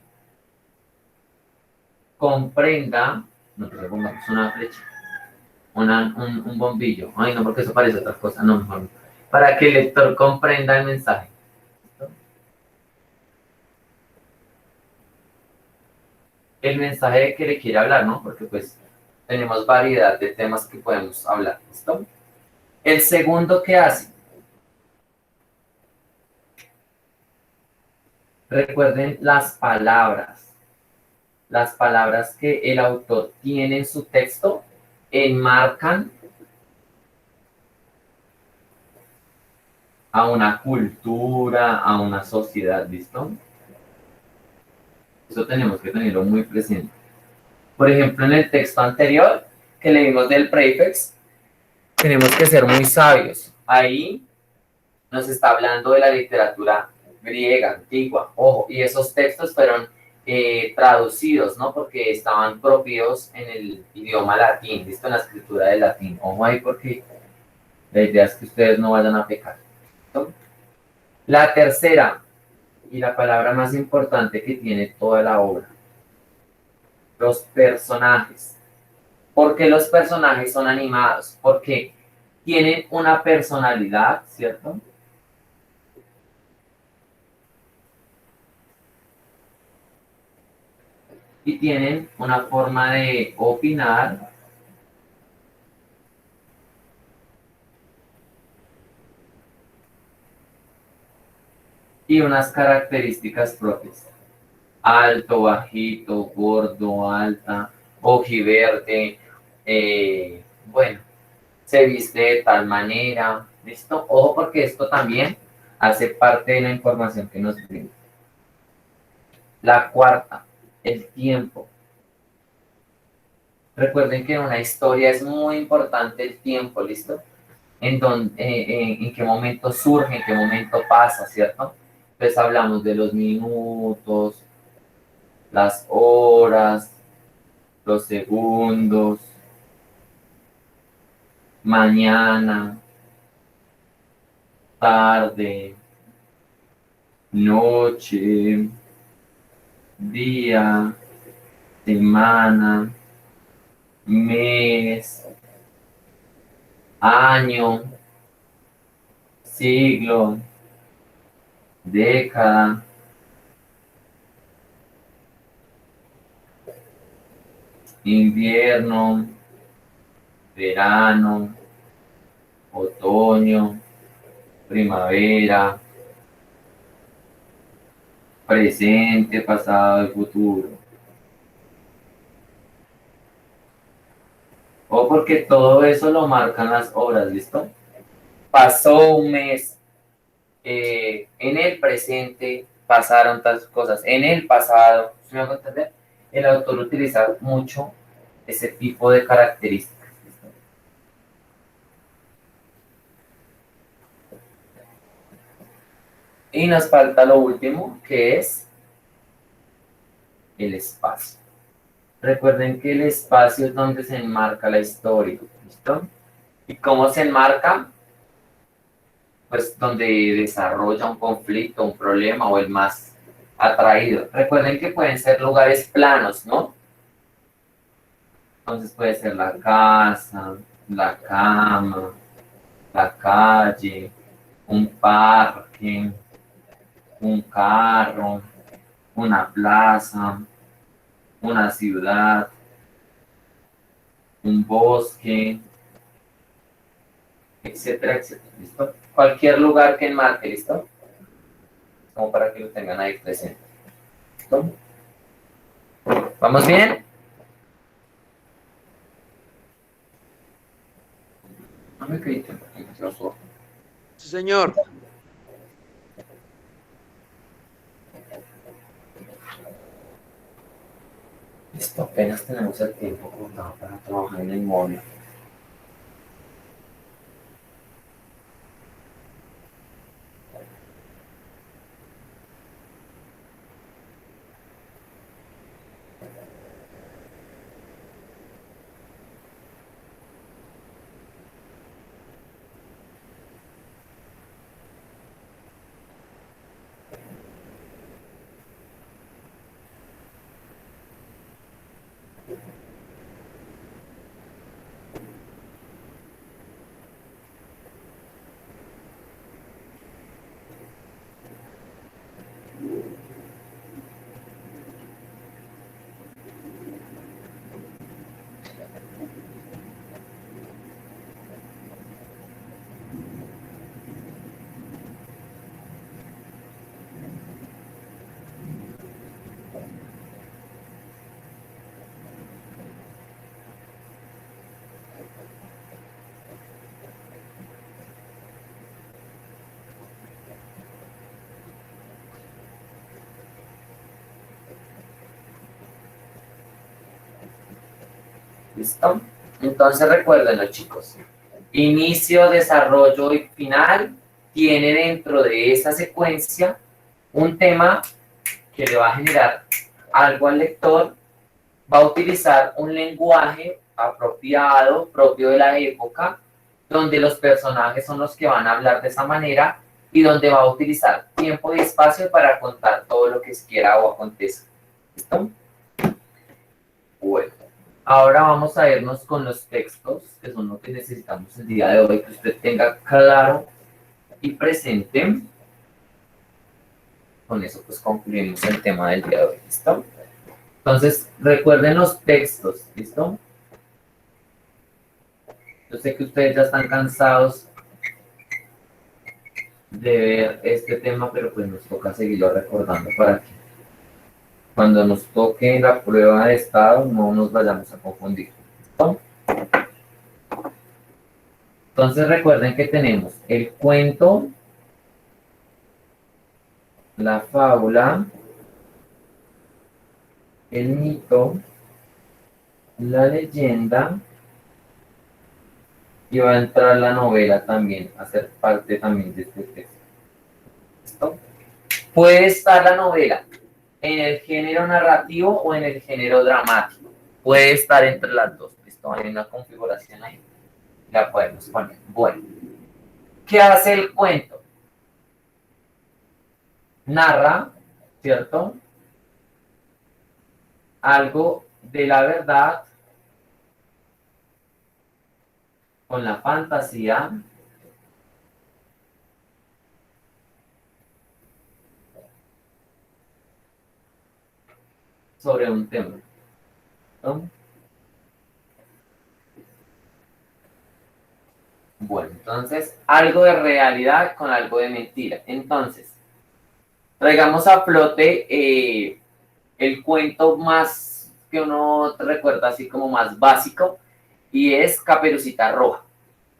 comprenda, no te pongamos una flecha, un bombillo. Ay, no, porque eso parece otra cosa. No, mejor no. Para que el lector comprenda el mensaje. ¿Listo? El mensaje que le quiere hablar, ¿no? Porque pues tenemos variedad de temas que podemos hablar. ¿Listo? El segundo que hace. Recuerden las palabras. Las palabras que el autor tiene en su texto enmarcan a una cultura, a una sociedad, ¿listo? Eso tenemos que tenerlo muy presente. Por ejemplo, en el texto anterior que leímos del prefix, tenemos que ser muy sabios. Ahí nos está hablando de la literatura griega, antigua, ojo, y esos textos fueron traducidos, ¿no? Porque estaban propios en el idioma latín, ¿listo? En la escritura del latín. Ojo ahí porque la idea es que ustedes no vayan a pecar. ¿Listo? La tercera, y la palabra más importante que tiene toda la obra, los personajes. ¿Por qué los personajes son animados? Porque tienen una personalidad, ¿cierto? Y tienen una forma de opinar y unas características propias. Alto, bajito, gordo, alta, ojiverde, bueno, se viste de tal manera, ¿listo? Ojo porque esto también hace parte de la información que nos brinda. La cuarta, el tiempo. Recuerden que en una historia es muy importante el tiempo, ¿listo? En qué momento surge, en qué momento pasa, ¿cierto? Entonces hablamos de los minutos, las horas, los segundos, mañana, tarde, noche, día, semana, mes, año, siglo, década, invierno, verano, otoño, primavera, presente, pasado y futuro. O porque todo eso lo marcan las horas, ¿listo? Pasó un mes, en el presente pasaron tantas cosas, en el pasado, ¿sí me hago entender? El autor utiliza mucho ese tipo de características, ¿listo? Y nos falta lo último, que es el espacio. Recuerden que el espacio es donde se enmarca la historia, ¿listo? ¿Y cómo se enmarca? Pues donde desarrolla un conflicto, un problema o el más atraído. Recuerden que pueden ser lugares planos, ¿no? Entonces puede ser la casa, la cama, la calle, un parque, un carro, una plaza, una ciudad, un bosque, etcétera, etcétera. ¿Listo? Cualquier lugar que enmarque, ¿listo? Como para que lo tengan ahí presente. ¿Listo? ¿Vamos bien? No me creí tiempo, Sí, señor. Listo, apenas tenemos el tiempo contado para trabajar en el móvil. ¿Listo? Entonces recuérdenlo, chicos. Inicio, desarrollo y final tiene dentro de esa secuencia un tema que le va a generar algo al lector, va a utilizar un lenguaje apropiado, propio de la época, donde los personajes son los que van a hablar de esa manera y donde va a utilizar tiempo y espacio para contar todo lo que quiera o acontezca. ¿Listo? Bueno, ahora vamos a irnos con los textos, que son lo que necesitamos el día de hoy, que usted tenga claro y presente. Con eso pues concluimos el tema del día de hoy, ¿listo? Entonces, recuerden los textos, ¿listo? Yo sé que ustedes ya están cansados de ver este tema, pero pues nos toca seguirlo recordando para que cuando nos toque la prueba de estado no nos vayamos a confundir, ¿listo? Entonces recuerden que tenemos el cuento, la fábula, el mito, la leyenda, y va a entrar la novela también, a ser parte también de este texto. ¿Listo? Puede estar la novela en el género narrativo o en el género dramático. Puede estar entre las dos. ¿Listo? Hay una configuración ahí. La podemos poner. Bueno, ¿qué hace el cuento? Narra, ¿cierto?, algo de la verdad con la fantasía sobre un tema, ¿no? Bueno, entonces, algo de realidad con algo de mentira. Entonces, traigamos a flote el cuento más que uno recuerda así como más básico, y es Caperucita Roja.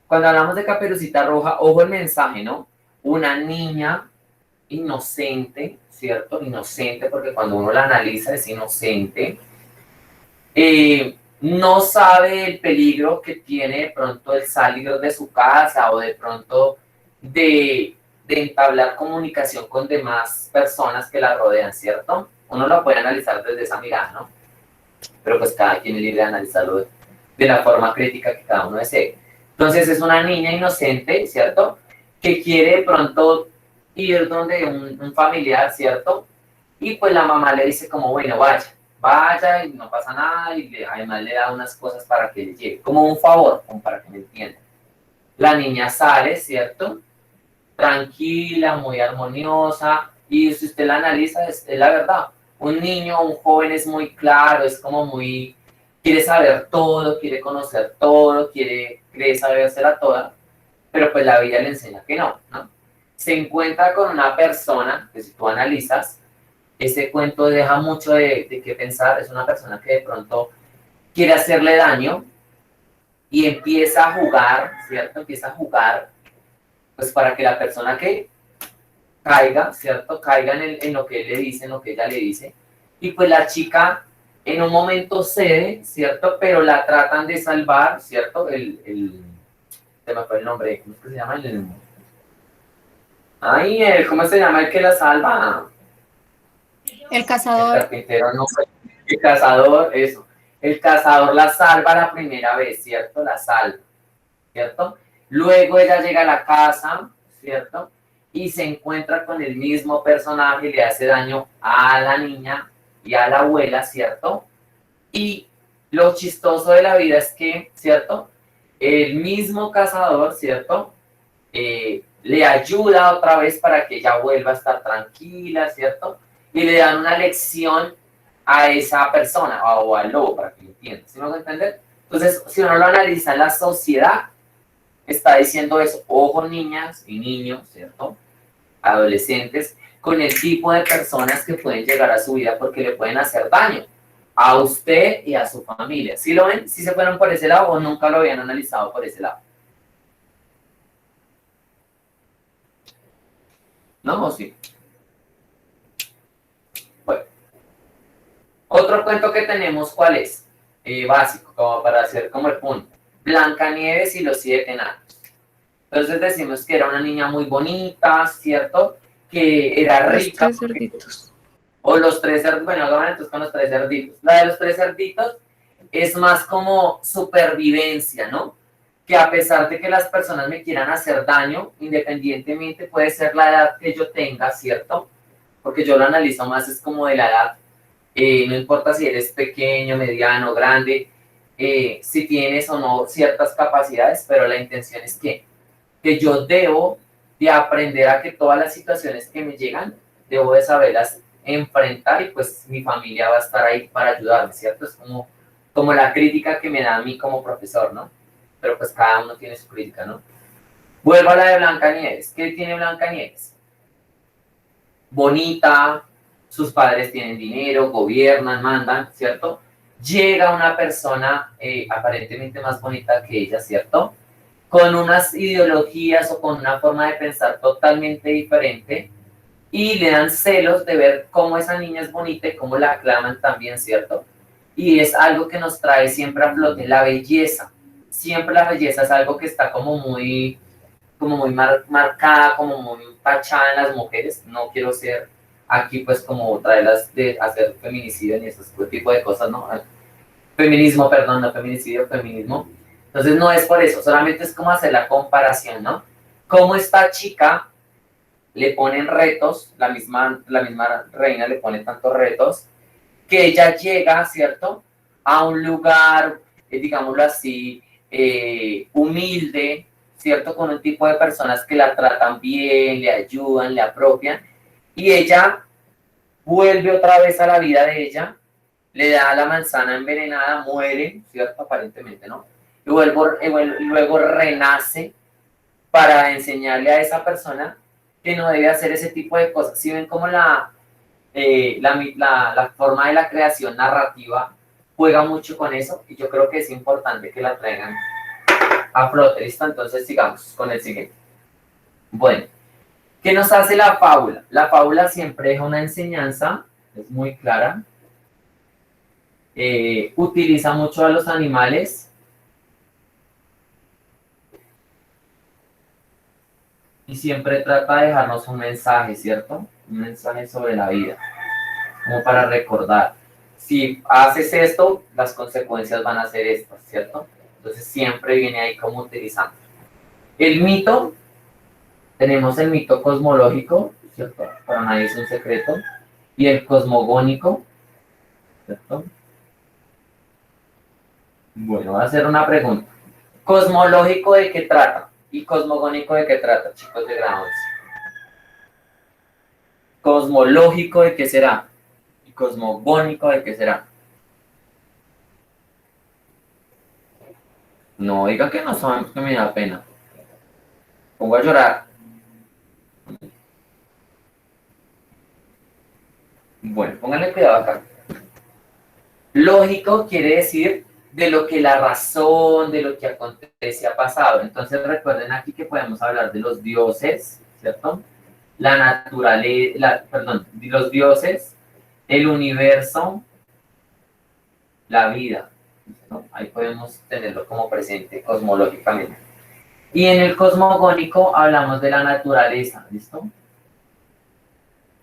Cuando hablamos de Caperucita Roja, ojo el mensaje, ¿no? Una niña inocente, ¿cierto? Inocente, porque cuando uno la analiza es inocente. No sabe el peligro que tiene de pronto el salir de su casa o de pronto de entablar comunicación con demás personas que la rodean, ¿cierto? Uno lo puede analizar desde esa mirada, ¿no? Pero pues cada quien es libre de analizarlo de la forma crítica que cada uno desee. Entonces es una niña inocente, ¿cierto?, que quiere de pronto ir donde un familiar, ¿cierto? Y pues la mamá le dice como, bueno, vaya y no pasa nada, y además le da unas cosas para que le lleve, como un favor, como para que me entiendan. La niña sale, ¿cierto?, tranquila, muy armoniosa, y si usted la analiza, es la verdad. Un niño, un joven es muy claro, es como muy, quiere saber todo, quiere conocer todo, cree sabérsela toda, pero pues la vida le enseña que no, ¿no? Se encuentra con una persona que si tú analizas, ese cuento deja mucho de qué pensar. Es una persona que de pronto quiere hacerle daño y empieza a jugar, ¿cierto? Empieza a jugar, pues para que la persona que caiga, ¿cierto? Caiga en lo que él le dice, en lo que ella le dice. Y pues la chica en un momento cede, ¿cierto? Pero la tratan de salvar, ¿cierto? Se me fue el nombre, ¿cómo es que se llama? ¿Cómo se llama el que la salva? El El cazador. carpintero, no, el cazador, eso. El cazador la salva la primera vez, ¿cierto? La salva, ¿cierto? Luego ella llega a la casa, ¿cierto? Y se encuentra con el mismo personaje y le hace daño a la niña y a la abuela, ¿cierto? Y lo chistoso de la vida es que, ¿cierto?, el mismo cazador, ¿cierto?, le ayuda otra vez para que ella vuelva a estar tranquila, ¿cierto? Y le dan una lección a esa persona o al lobo, para que lo entienda. ¿Sí me van a entender? Entonces, si uno lo analiza en la sociedad, está diciendo eso. Ojo, niñas y niños, ¿cierto?, adolescentes, con el tipo de personas que pueden llegar a su vida porque le pueden hacer daño a usted y a su familia. ¿Sí lo ven? ¿Sí se fueron por ese lado o nunca lo habían analizado por ese lado? ¿No? ¿O sí? Bueno. Otro cuento que tenemos, ¿cuál es? básico, como para hacer como el punto. Blancanieves y los 7 enanos. Entonces decimos que era una niña muy bonita, ¿cierto? Que era Los rica. 3 cerditos. O los 3 cerditos, bueno, hagan entonces con los 3 cerditos. La de los 3 cerditos es más como supervivencia, ¿no? Que a pesar de que las personas me quieran hacer daño, independientemente puede ser la edad que yo tenga, ¿cierto? Porque yo lo analizo más, es como de la edad, no importa si eres pequeño, mediano, grande, si tienes o no ciertas capacidades, pero la intención es que yo debo de aprender a que todas las situaciones que me llegan, debo de saberlas enfrentar y pues mi familia va a estar ahí para ayudarme, ¿cierto? Es como la crítica que me da a mí como profesor, ¿no? Pero pues cada uno tiene su crítica, ¿no? Vuelvo a la de Blancanieves. ¿Qué tiene Blancanieves? Bonita, sus padres tienen dinero, gobiernan, mandan, ¿cierto? Llega una persona aparentemente más bonita que ella, ¿cierto? Con unas ideologías o con una forma de pensar totalmente diferente y le dan celos de ver cómo esa niña es bonita y cómo la aclaman también, ¿cierto? Y es algo que nos trae siempre a flote, la belleza. Siempre la belleza es algo que está como muy marcada, como muy tachada en las mujeres. No quiero ser aquí pues como traerlas de hacer feminicidio ni ese tipo de cosas, ¿no? Feminismo, perdón, no feminicidio, feminismo. Entonces no es por eso, solamente es como hacer la comparación, ¿no? Cómo esta chica le ponen retos, la misma reina le pone tantos retos, que ella llega, ¿cierto? A un lugar, digámoslo así, humilde, ¿cierto? Con un tipo de personas que la tratan bien, le ayudan, le apropian, y ella vuelve otra vez a la vida de ella, le da la manzana envenenada, muere, ¿cierto? Aparentemente, ¿no? Y luego renace para enseñarle a esa persona que no debe hacer ese tipo de cosas. Si ven cómo la forma de la creación narrativa juega mucho con eso, y yo creo que es importante que la traigan a flote. ¿Listo? Entonces sigamos con el siguiente. Bueno, ¿qué nos hace la fábula? La fábula siempre deja una enseñanza, es muy clara, utiliza mucho a los animales y siempre trata de dejarnos un mensaje, ¿cierto? Un mensaje sobre la vida, como para recordar. Si haces esto, las consecuencias van a ser estas, ¿cierto? Entonces siempre viene ahí como utilizando. El mito, tenemos el mito cosmológico, ¿cierto? Para nadie es un secreto. Y el cosmogónico, ¿cierto? Bueno, voy a hacer una pregunta. ¿Cosmológico de qué trata? ¿Y cosmogónico de qué trata, chicos de grado 11? ¿Cosmológico de qué será? ¿Y cosmogónico de qué será? No, diga que no saben, que me da pena. Pongo a llorar. Bueno, pónganle cuidado acá. Lógico quiere decir de lo que la razón, de lo que acontece ha pasado. Entonces recuerden aquí que podemos hablar de los dioses, ¿cierto? La naturaleza, perdón, de los dioses, el universo, la vida, ¿no? Ahí podemos tenerlo como presente cosmológicamente. Y en el cosmogónico hablamos de la naturaleza, ¿listo?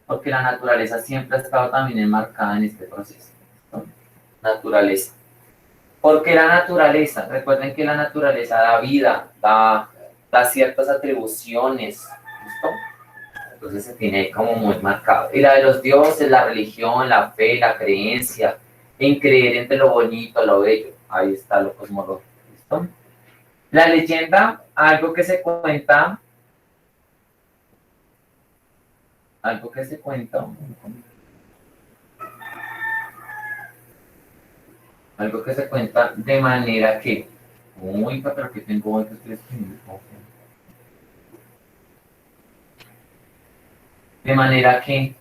Porque la naturaleza siempre ha estado también enmarcada en este proceso, ¿listo? Naturaleza. ¿Por qué la naturaleza? Recuerden que la naturaleza da vida, da ciertas atribuciones, ¿listo? Entonces se tiene ahí como muy marcado. Y la de los dioses, la religión, la fe, la creencia, en creer entre lo bonito, lo bello. Ahí está lo cosmológico, ¿listo? La leyenda, algo que se cuenta de manera que, uy, pero que tengo hoy que estoy escribiendo. De manera que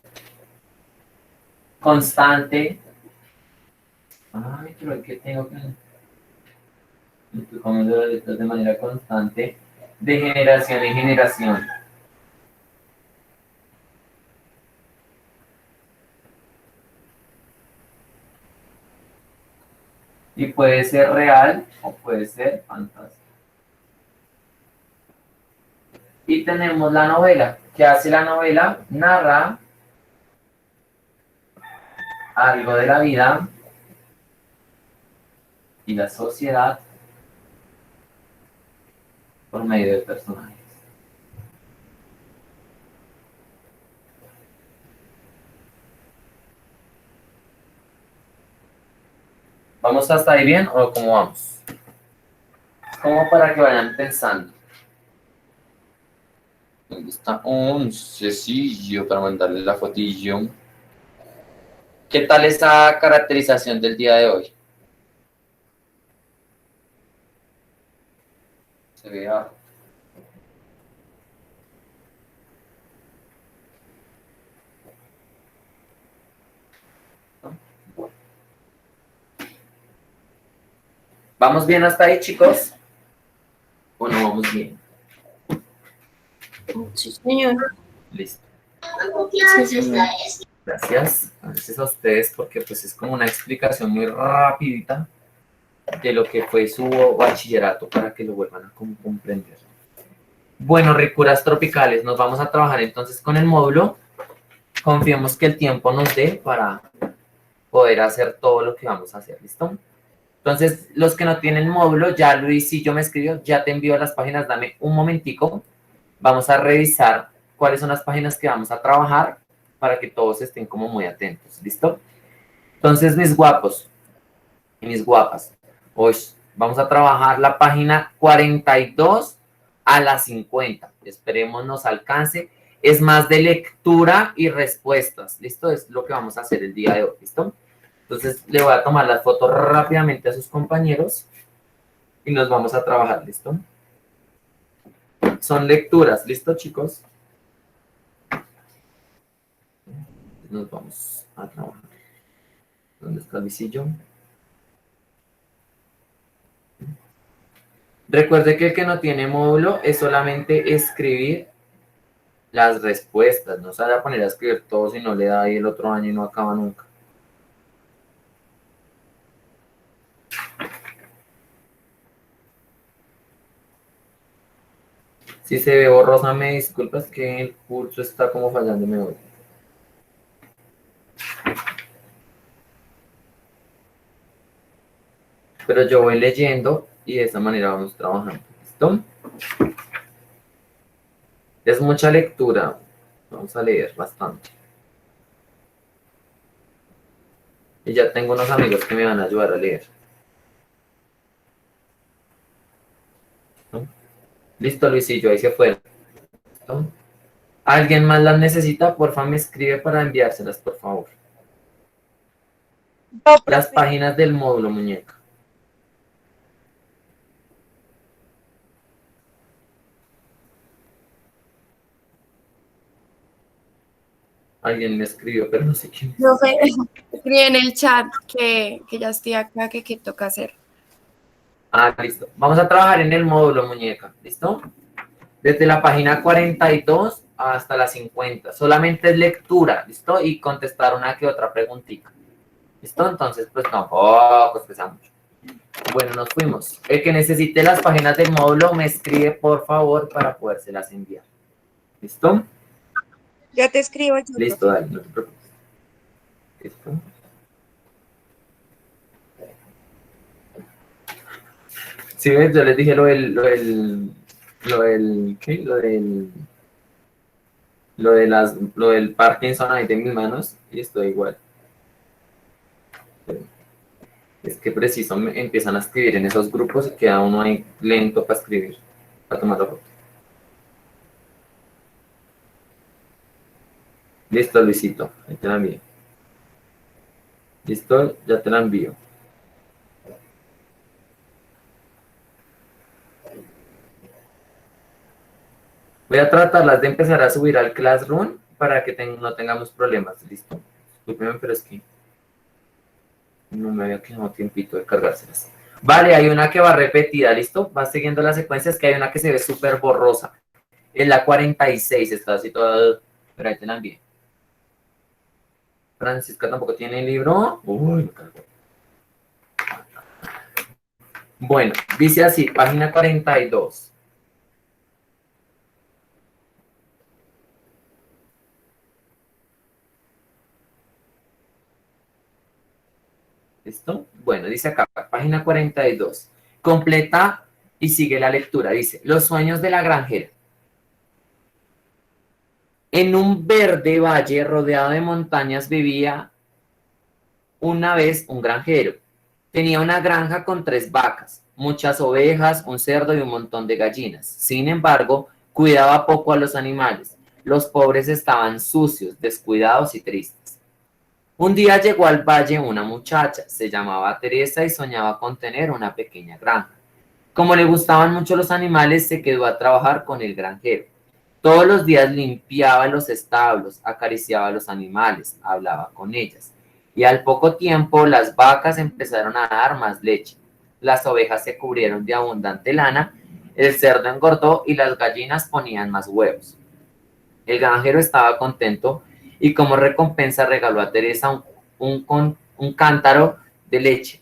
constante, ay, pero es que tengo que, estoy comiendo las letras de manera constante, de generación en generación. Y puede ser real o puede ser fantástico. Y tenemos la novela. ¿Qué hace la novela? Narra algo de la vida y la sociedad por medio de personajes. ¿Vamos hasta ahí bien o cómo vamos? Como para que vayan pensando. ¿Dónde está un sencillo para mandarle la fotillo? ¿Qué tal esa caracterización del día de hoy? Se ve abajo. Bueno. ¿Vamos bien hasta ahí, chicos? ¿O no vamos bien? Sí, señor. Listo. Sí, señor. Gracias. Gracias a ustedes porque pues es como una explicación muy rapidita de lo que fue su bachillerato para que lo vuelvan a comprender. Bueno, ricuras tropicales. Nos vamos a trabajar entonces con el módulo. Confiemos que el tiempo nos dé para poder hacer todo lo que vamos a hacer. ¿Listo? Entonces, los que no tienen módulo, ya Luis y yo me escribió, ya te envío las páginas, dame un momentico. Vamos a revisar cuáles son las páginas que vamos a trabajar para que todos estén como muy atentos. ¿Listo? Entonces, mis guapos y mis guapas, hoy vamos a trabajar la página 42 a la 50. Esperemos nos alcance. Es más de lectura y respuestas. ¿Listo? Es lo que vamos a hacer el día de hoy. ¿Listo? Entonces, le voy a tomar las fotos rápidamente a sus compañeros y nos vamos a trabajar. ¿Listo? Son lecturas. ¿Listo, chicos? Nos vamos a trabajar. ¿Dónde está el visillo? Recuerde que el que no tiene módulo es solamente escribir las respuestas. No se vaya a poner a escribir todo si no le da ahí el otro año y no acaba nunca. Si se ve borrosa, me disculpas que el curso está como fallándome hoy. Pero yo voy leyendo y de esa manera vamos trabajando. ¿Listo? Es mucha lectura. Vamos a leer bastante. Y ya tengo unos amigos que me van a ayudar a leer. ¿No? Listo, Luisillo, ahí se fueron. ¿Listo? ¿Alguien más las necesita? Porfa, me escribe para enviárselas, por favor. Las páginas del módulo, muñeca. Alguien me escribió, pero no sé quién. Profe, escribí en el chat que ya estoy acá, que qué toca hacer. Ah, listo. Vamos a trabajar en el módulo, muñeca. ¿Listo? Desde la página 42 hasta la 50. Solamente es lectura, ¿listo? Y contestar una que otra preguntita. ¿Listo? Entonces, pues tampoco es que sea mucho. Bueno, nos fuimos. El que necesite las páginas del módulo me escribe, por favor, para podérselas enviar. ¿Listo? Ya te escribo. Yo, Listo, dale, no te preocupes. ¿Listo? Sí, ves, yo les dije ¿qué? Lo del Parkinson ahí de mis manos y estoy igual. Es que preciso empiezan a escribir en esos grupos y queda uno ahí lento para escribir, para tomar la foto. Listo, Luisito, ahí te la envío. Listo, ya te la envío. Voy a tratarlas de empezar a subir al Classroom para que no tengamos problemas. Listo. Discúlpeme, pero es que no me había quedado tiempito de cargárselas. Vale, hay una que va repetida, ¿listo? Va siguiendo las secuencias, que hay una que se ve súper borrosa. Es la 46, está así toda... Pero ahí te la envié. Francisca tampoco tiene el libro. Uy, me cargó. Bueno, dice así, página 42. ¿Listo? Bueno, dice acá, página 42. Completa y sigue la lectura. Dice, los sueños de la granjera. En un verde valle rodeado de montañas vivía una vez un granjero. Tenía una granja con 3 vacas, muchas ovejas, un cerdo y un montón de gallinas. Sin embargo, cuidaba poco a los animales. Los pobres estaban sucios, descuidados y tristes. Un día llegó al valle una muchacha, se llamaba Teresa y soñaba con tener una pequeña granja. Como le gustaban mucho los animales, se quedó a trabajar con el granjero. Todos los días limpiaba los establos, acariciaba a los animales, hablaba con ellas. Y al poco tiempo las vacas empezaron a dar más leche. Las ovejas se cubrieron de abundante lana, el cerdo engordó y las gallinas ponían más huevos. El granjero estaba contento y como recompensa regaló a Teresa un cántaro de leche.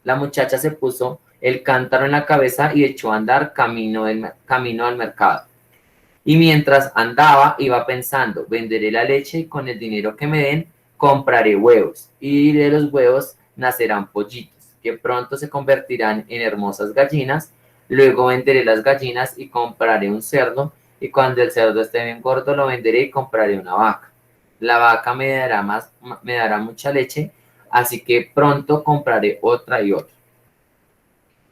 La muchacha se puso el cántaro en la cabeza y echó a andar camino al mercado. Y mientras andaba, iba pensando, venderé la leche y con el dinero que me den, compraré huevos. Y de los huevos nacerán pollitos, que pronto se convertirán en hermosas gallinas. Luego venderé las gallinas y compraré un cerdo. Y cuando el cerdo esté bien gordo, lo venderé y compraré una vaca. La vaca me dará mucha leche, así que pronto compraré otra y otra.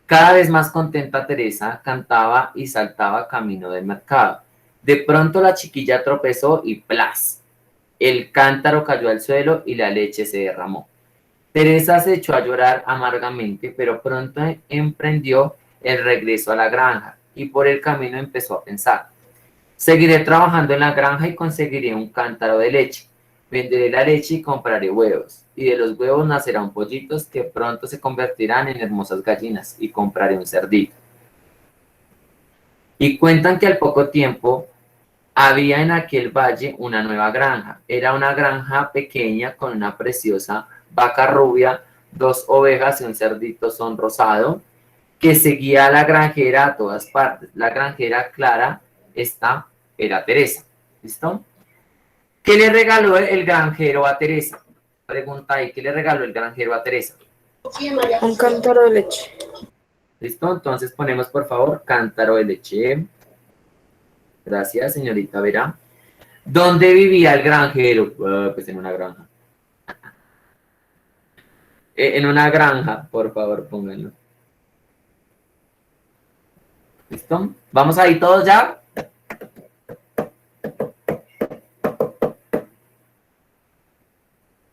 Cada vez más contenta Teresa cantaba y saltaba camino del mercado. De pronto la chiquilla tropezó y ¡plas! El cántaro cayó al suelo y la leche se derramó. Teresa se echó a llorar amargamente, pero pronto emprendió el regreso a la granja y por el camino empezó a pensar. Seguiré trabajando en la granja y conseguiré un cántaro de leche. Venderé la leche y compraré huevos. Y de los huevos nacerán pollitos que pronto se convertirán en hermosas gallinas y compraré un cerdito. Y cuentan que al poco tiempo había en aquel valle una nueva granja. Era una granja pequeña con una preciosa vaca rubia, 2 ovejas y un cerdito sonrosado que seguía a la granjera a todas partes. La granjera Clara, esta era Teresa. ¿Listo? ¿Qué le regaló el granjero a Teresa? Pregunta ahí, ¿qué le regaló el granjero a Teresa? Un cántaro de leche. ¿Listo? Entonces ponemos, por favor, cántaro de leche. Gracias, señorita Vera. ¿Dónde vivía el granjero? Pues en una granja. En una granja, por favor, pónganlo. ¿Listo? ¿Vamos ahí todos ya?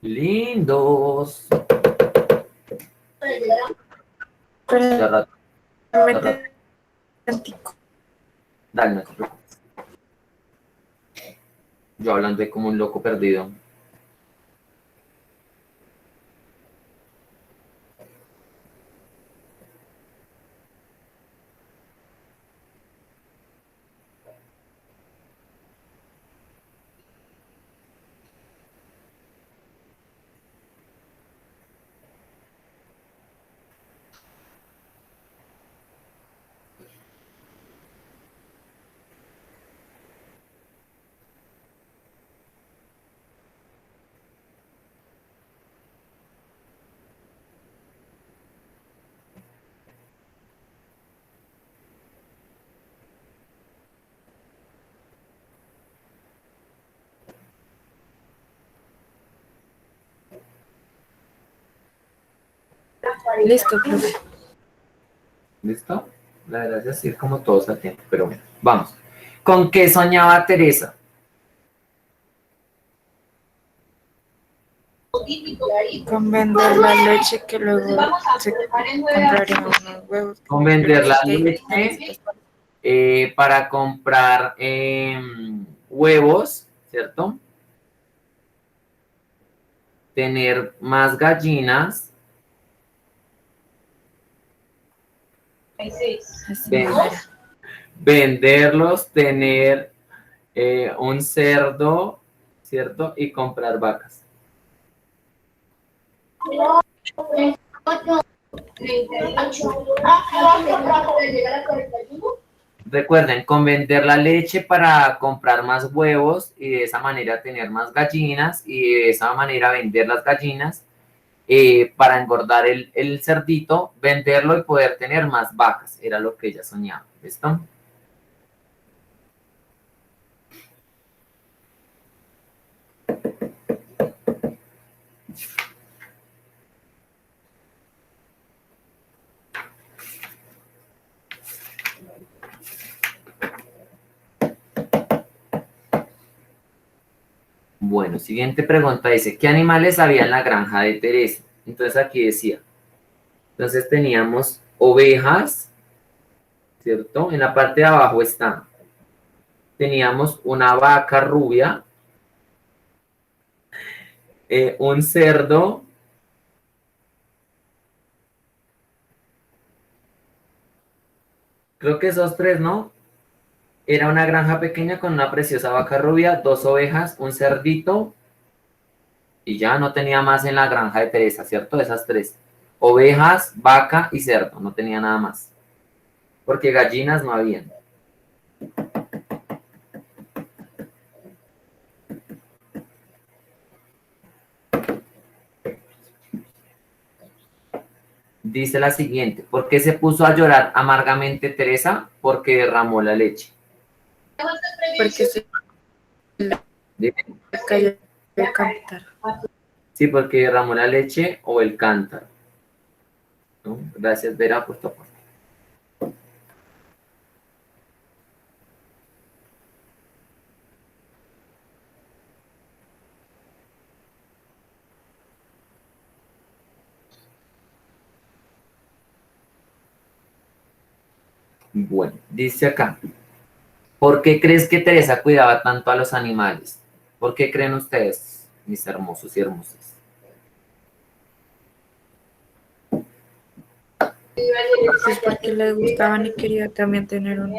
Lindos. Ya rato. Dale, no te preocupes. Yo hablando de como un loco perdido. Listo, profe. ¿Listo? La verdad es decir como todos a tiempo, pero bueno, vamos. ¿Con qué soñaba Teresa? Con vender la leche que luego se compraría unos huevos. Con vender la leche para comprar huevos, ¿cierto? Tener más gallinas. Venderlos, tener un cerdo, ¿cierto? Y comprar vacas. Recuerden, con vender la leche para comprar más huevos y de esa manera tener más gallinas y de esa manera vender las gallinas para engordar el cerdito, venderlo y poder tener más vacas. Era lo que ella soñaba. ¿Listo? Bueno, siguiente pregunta dice, ¿qué animales había en la granja de Teresa? Entonces aquí decía, entonces teníamos ovejas, ¿cierto? En la parte de abajo está, teníamos una vaca rubia, un cerdo, creo que esos tres, ¿no? Era una granja pequeña con una preciosa vaca rubia, dos ovejas, un cerdito, y ya no tenía más en la granja de Teresa, ¿cierto? Esas tres. Ovejas, vaca y cerdo, no tenía nada más. Porque gallinas no habían. Dice la siguiente, ¿por qué se puso a llorar amargamente Teresa? Porque derramó la leche. Porque se ¿Dime? le cayó el cántaro. Sí, porque derramó la leche o el cántaro. ¿No? Gracias, Vera, por tu aporte. Bueno, dice acá, ¿por qué crees que Teresa cuidaba tanto a los animales? ¿Por qué creen ustedes, mis hermosos y hermosas? Pues porque le gustaban y quería también tener uno.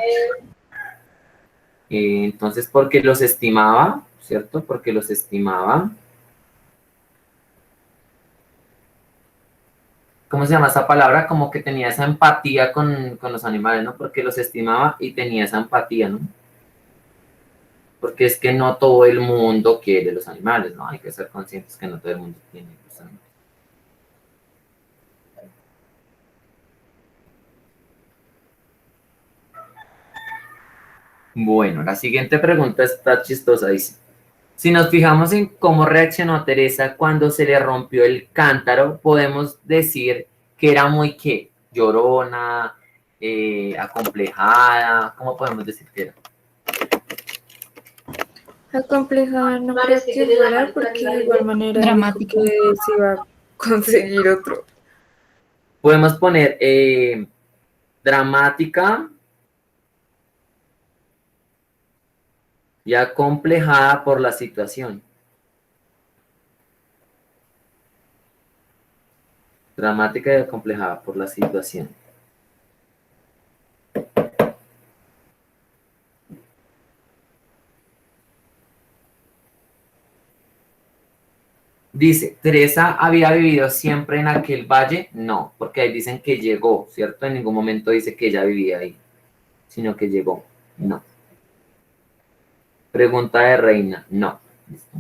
Entonces, porque los estimaba, ¿cierto? Porque los estimaba. ¿Cómo se llama esa palabra? Como que tenía esa empatía con los animales, ¿no? Porque los estimaba y tenía esa empatía, ¿no? Porque es que no todo el mundo quiere los animales, ¿no? Hay que ser conscientes que no todo el mundo tiene los animales. Bueno, la siguiente pregunta está chistosa, dice. Si nos fijamos en cómo reaccionó Teresa cuando se le rompió el cántaro, podemos decir que era muy, ¿qué? Llorona, acomplejada, ¿cómo podemos decir que era? Acomplejada no creo que fuera porque de igual manera dijo Dramática. que se iba a conseguir otro. Podemos poner dramática y acomplejada por la situación. Dramática y acomplejada por la situación. Dice, ¿Teresa había vivido siempre en aquel valle? No, porque ahí dicen que llegó, ¿cierto? En ningún momento dice que ella vivía ahí, sino que llegó. No. Pregunta de Reina, no. ¿Listo?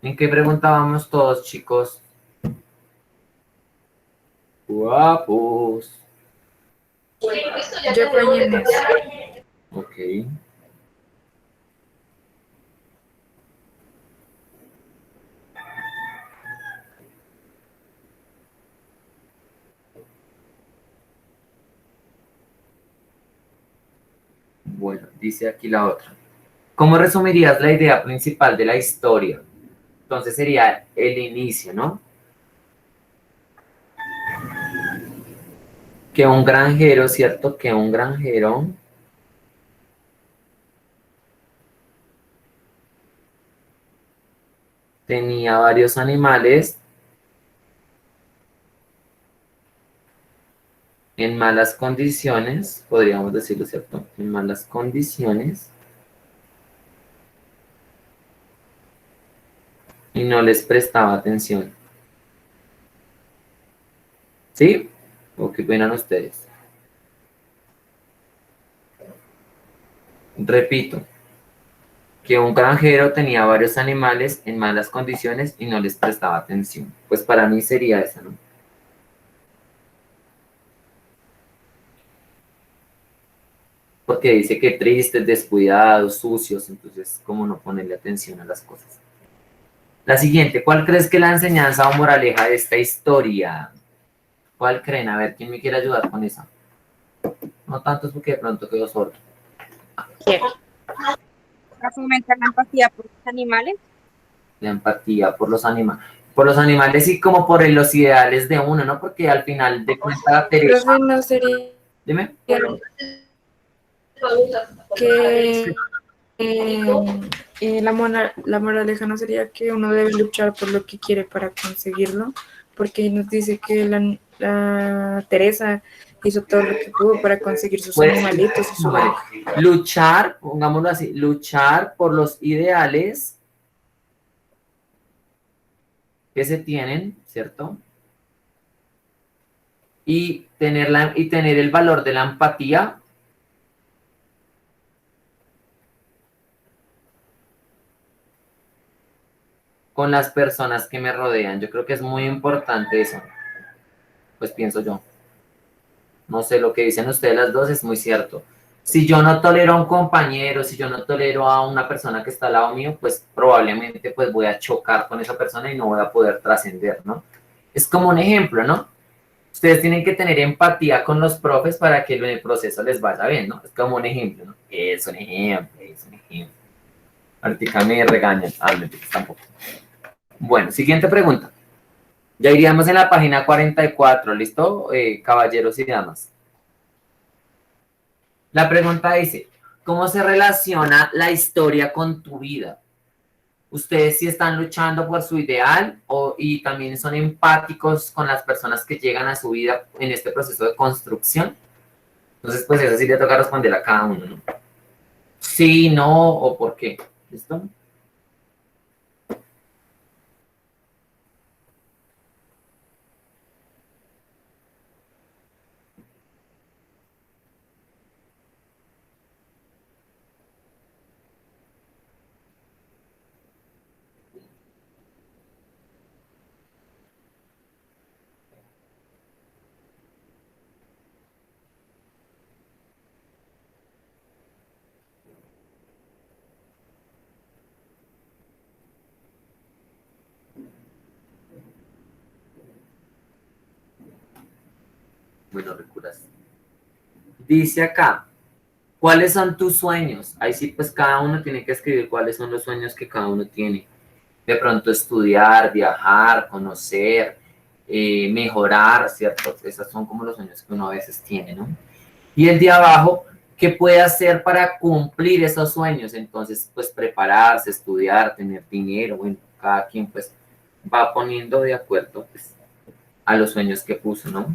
¿En qué preguntábamos todos, chicos? Guapos. Yo fallé en eso. Ok. Bueno, dice aquí la otra. ¿Cómo resumirías la idea principal de la historia? Entonces sería el inicio, ¿no? Que un granjero, ¿cierto? Que un granjero tenía varios animales en malas condiciones, podríamos decirlo, ¿cierto? En malas condiciones. y no les prestaba atención. ¿Sí? ¿O qué opinan ustedes? Repito, que un granjero tenía varios animales en malas condiciones y no les prestaba atención. Pues para mí sería esa, ¿no? Porque dice que tristes, descuidados, sucios, entonces, ¿cómo no ponerle atención a las cosas? La siguiente, ¿cuál crees que es la enseñanza o moraleja de esta historia? ¿Cuál creen? A ver, ¿quién me quiere ayudar con esa? No tanto es porque de pronto quedo sordo. Para fomentar la empatía por los animales. La empatía por los animales. Por los animales y como por los ideales de uno, ¿no? Porque al final de cuentas, Teresa... Profe, ¿no sería Dime. que la moraleja no sería que uno debe luchar por lo que quiere para conseguirlo? Porque nos dice que la Teresa hizo todo lo que pudo para conseguir sus Pues, animalitos y su vale. Luchar, pongámoslo así, luchar por los ideales que se tienen, ¿cierto? Y tener el valor de la empatía con las personas que me rodean. Yo creo que es muy importante eso. Pues pienso yo. No sé, lo que dicen ustedes las dos es muy cierto. Si yo no tolero a un compañero, si yo no tolero a una persona que está al lado mío, pues probablemente pues voy a chocar con esa persona y no voy a poder trascender, ¿no? Es como un ejemplo, ¿no? Ustedes tienen que tener empatía con los profes para que en el proceso les vaya bien, ¿no? Es como un ejemplo, ¿no? Es un ejemplo, es un ejemplo. Ahorita me regañan, tampoco. Bueno, siguiente pregunta. Ya iríamos en la página 44, ¿listo? Caballeros y damas. La pregunta dice, ¿cómo se relaciona la historia con tu vida? ¿Ustedes sí están luchando por su ideal y también son empáticos con las personas que llegan a su vida en este proceso de construcción? Entonces, pues eso sí le toca responder a cada uno, ¿no? Sí, no o por qué. ¿Listo? Bueno, recuras. Dice acá, ¿cuáles son tus sueños? Ahí sí, pues cada uno tiene que escribir cuáles son los sueños que cada uno tiene. De pronto estudiar, viajar, conocer, mejorar, ¿cierto? Esos son como los sueños que uno a veces tiene, ¿no? Y el de abajo, ¿qué puede hacer para cumplir esos sueños? Entonces, pues prepararse, estudiar, tener dinero, bueno, cada quien pues va poniendo de acuerdo pues, a los sueños que puso, ¿no?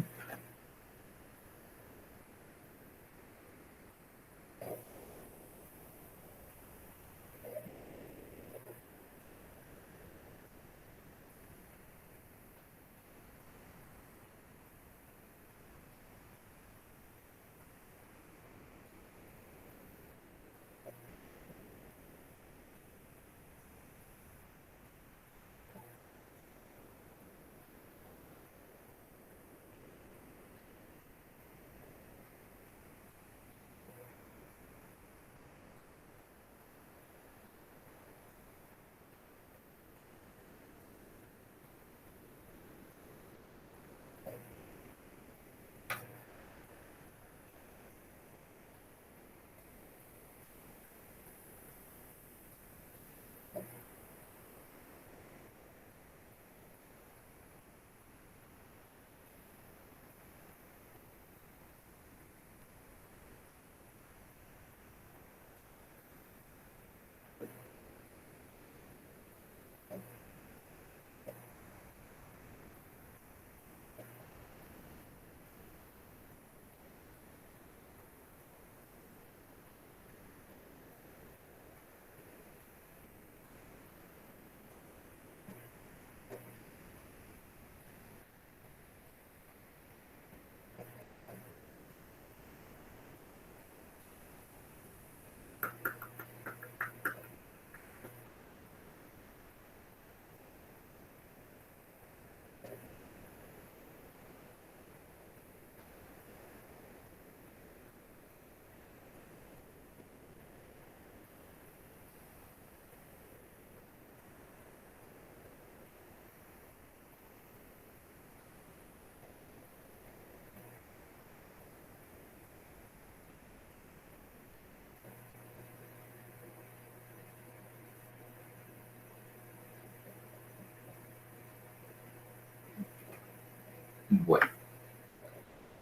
Bueno,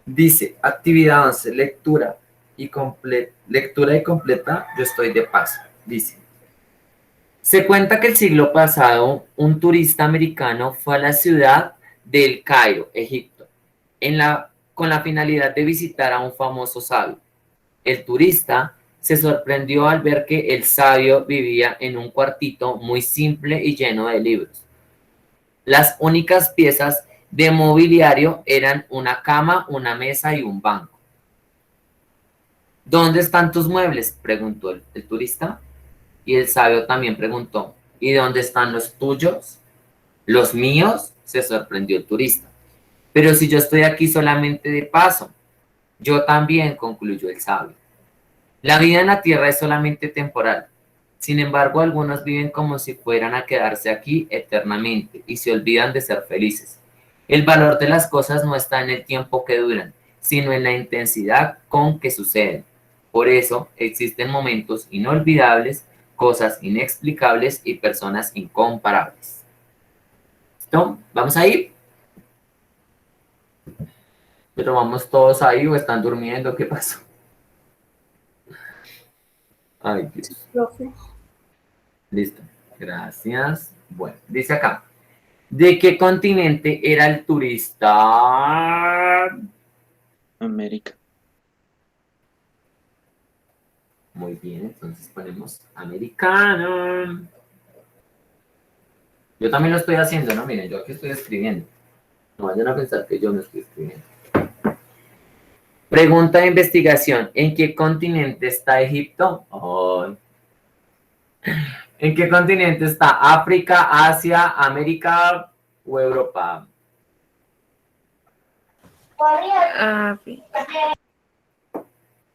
dice, actividad 11, lectura y completa, yo estoy de paso. Dice, se cuenta que el siglo pasado un turista americano fue a la ciudad del Cairo, Egipto, con la finalidad de visitar a un famoso sabio. El turista se sorprendió al ver que el sabio vivía en un cuartito muy simple y lleno de libros. Las únicas piezas de mobiliario eran una cama, una mesa y un banco. ¿Dónde están tus muebles?, preguntó el turista. Y el sabio también preguntó, ¿y dónde están los tuyos? ¿Los míos?, se sorprendió el turista. Pero si yo estoy aquí solamente de paso. Yo también, concluyó el sabio. La vida en la tierra es solamente temporal. Sin embargo, algunos viven como si fueran a quedarse aquí eternamente y se olvidan de ser felices. El valor de las cosas no está en el tiempo que duran, sino en la intensidad con que suceden. Por eso existen momentos inolvidables, cosas inexplicables y personas incomparables. ¿Listo? ¿Vamos a ir? ¿Pero vamos todos ahí o están durmiendo? ¿Qué pasó? Ay, Dios. Profe. Listo. Gracias. Bueno, dice acá. ¿De qué continente era el turista? América. Muy bien, entonces ponemos americano. Yo también lo estoy haciendo, ¿no? Miren, yo aquí estoy escribiendo. No vayan a pensar que yo no estoy escribiendo. Pregunta de investigación. ¿En qué continente está Egipto? Ay. ¿En qué continente está África, Asia, América o Europa? Ah,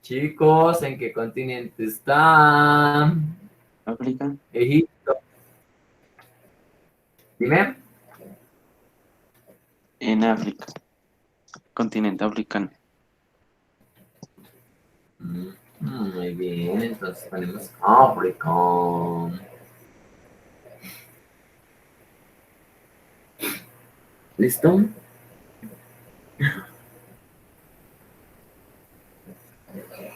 Chicos, ¿en qué continente está África. Egipto? Dime. En África. Continente africano. Muy bien, entonces ponemos África. ¿Listo?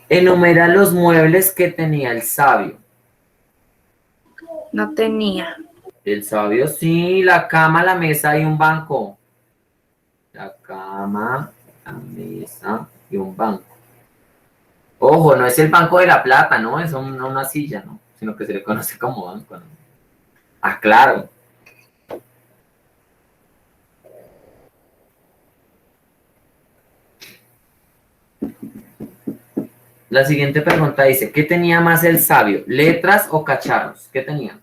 Enumera los muebles que tenía el sabio. no tenía. El sabio, sí, la cama, la mesa y un banco. La cama, la mesa y un banco. Ojo, no es el Banco de la Plata, ¿no? Es una silla, ¿no? Sino que se le conoce como banco, ¿no? Ah, claro. La siguiente pregunta dice, ¿qué tenía más el sabio? ¿Letras o cacharros? ¿Qué tenía?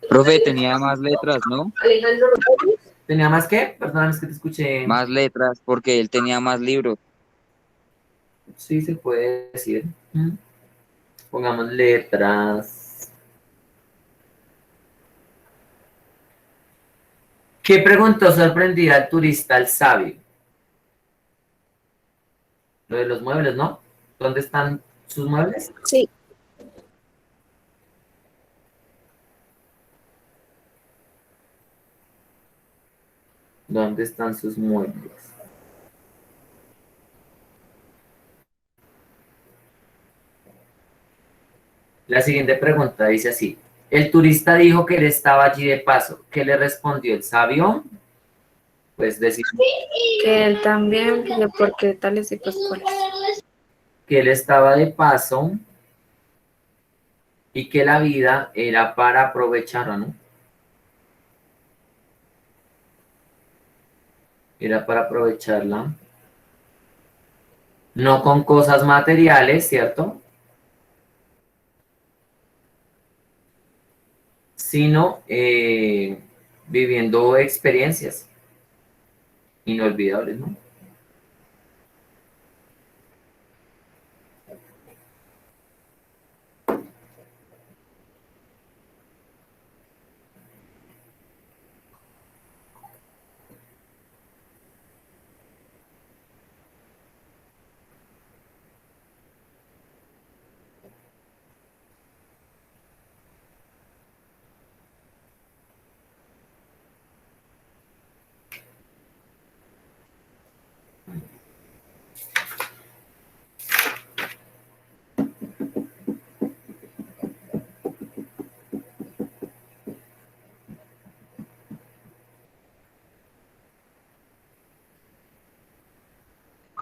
Profe, tenía más letras, ¿no? ¿Tenía más qué? Perdóname, es que te escuché. Más letras, porque él tenía más libros. Sí, se puede decir. Pongamos letras. ¿Qué preguntó sorprendida al turista al sabio? Lo de los muebles, ¿no? ¿Dónde están sus muebles? Sí. ¿Dónde están sus muebles? La siguiente pregunta dice así. El turista dijo que él estaba allí de paso. ¿Qué le respondió el sabio? Pues decir Que él también, que porque tales y pues cuales. que él estaba de paso y que la vida era para aprovecharla, ¿no? Era para aprovecharla. No con cosas materiales, ¿cierto? Sino viviendo experiencias inolvidables, ¿no?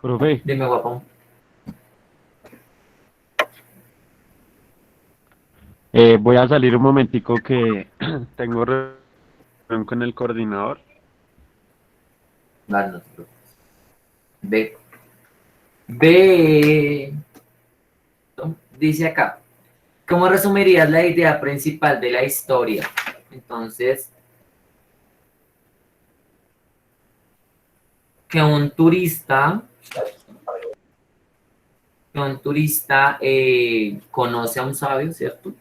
Profe, Dime, guapo. voy a salir un momentico que tengo reunión con el coordinador. Vale, no te preocupes. Ve. Ve. Dice acá. ¿Cómo resumirías la idea principal de la historia? Entonces, que un turista conoce a un sabio, ¿cierto?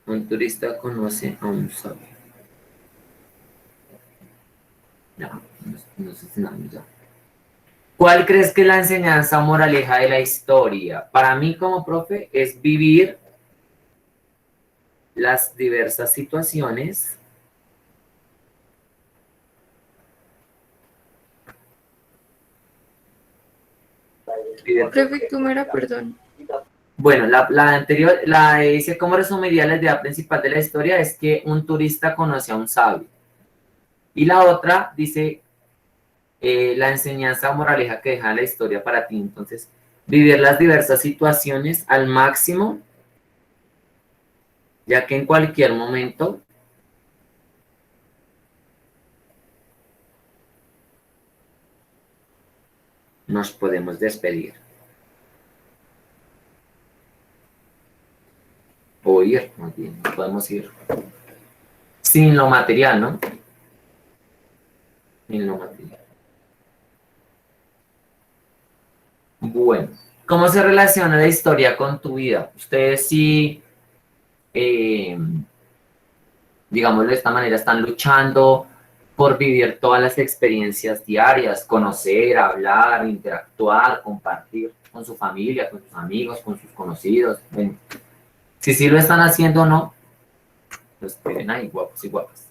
Un turista conoce a un sabio. No sé si nada, ya. ¿Cuál crees que es la enseñanza o moraleja de la historia? Para mí como profe es vivir las diversas situaciones. Profe, ¿cómo era? Perdón. Bueno, la anterior, dice, ¿cómo resumiría la idea principal de la historia? Es que un turista conoce a un sabio. Y la otra dice, la enseñanza o moraleja que deja la historia para ti. Entonces, vivir las diversas situaciones al máximo, ya que en cualquier momento nos podemos despedir. O ir, más bien, podemos ir. Sin lo material, ¿no? Sin lo material. Bueno, ¿cómo se relaciona la historia con tu vida? Ustedes sí, digámoslo de esta manera, están luchando por vivir todas las experiencias diarias, conocer, hablar, interactuar, compartir con su familia, con sus amigos, con sus conocidos. Bueno, si sí lo están haciendo o no, pues ven ahí, guapos y guapas.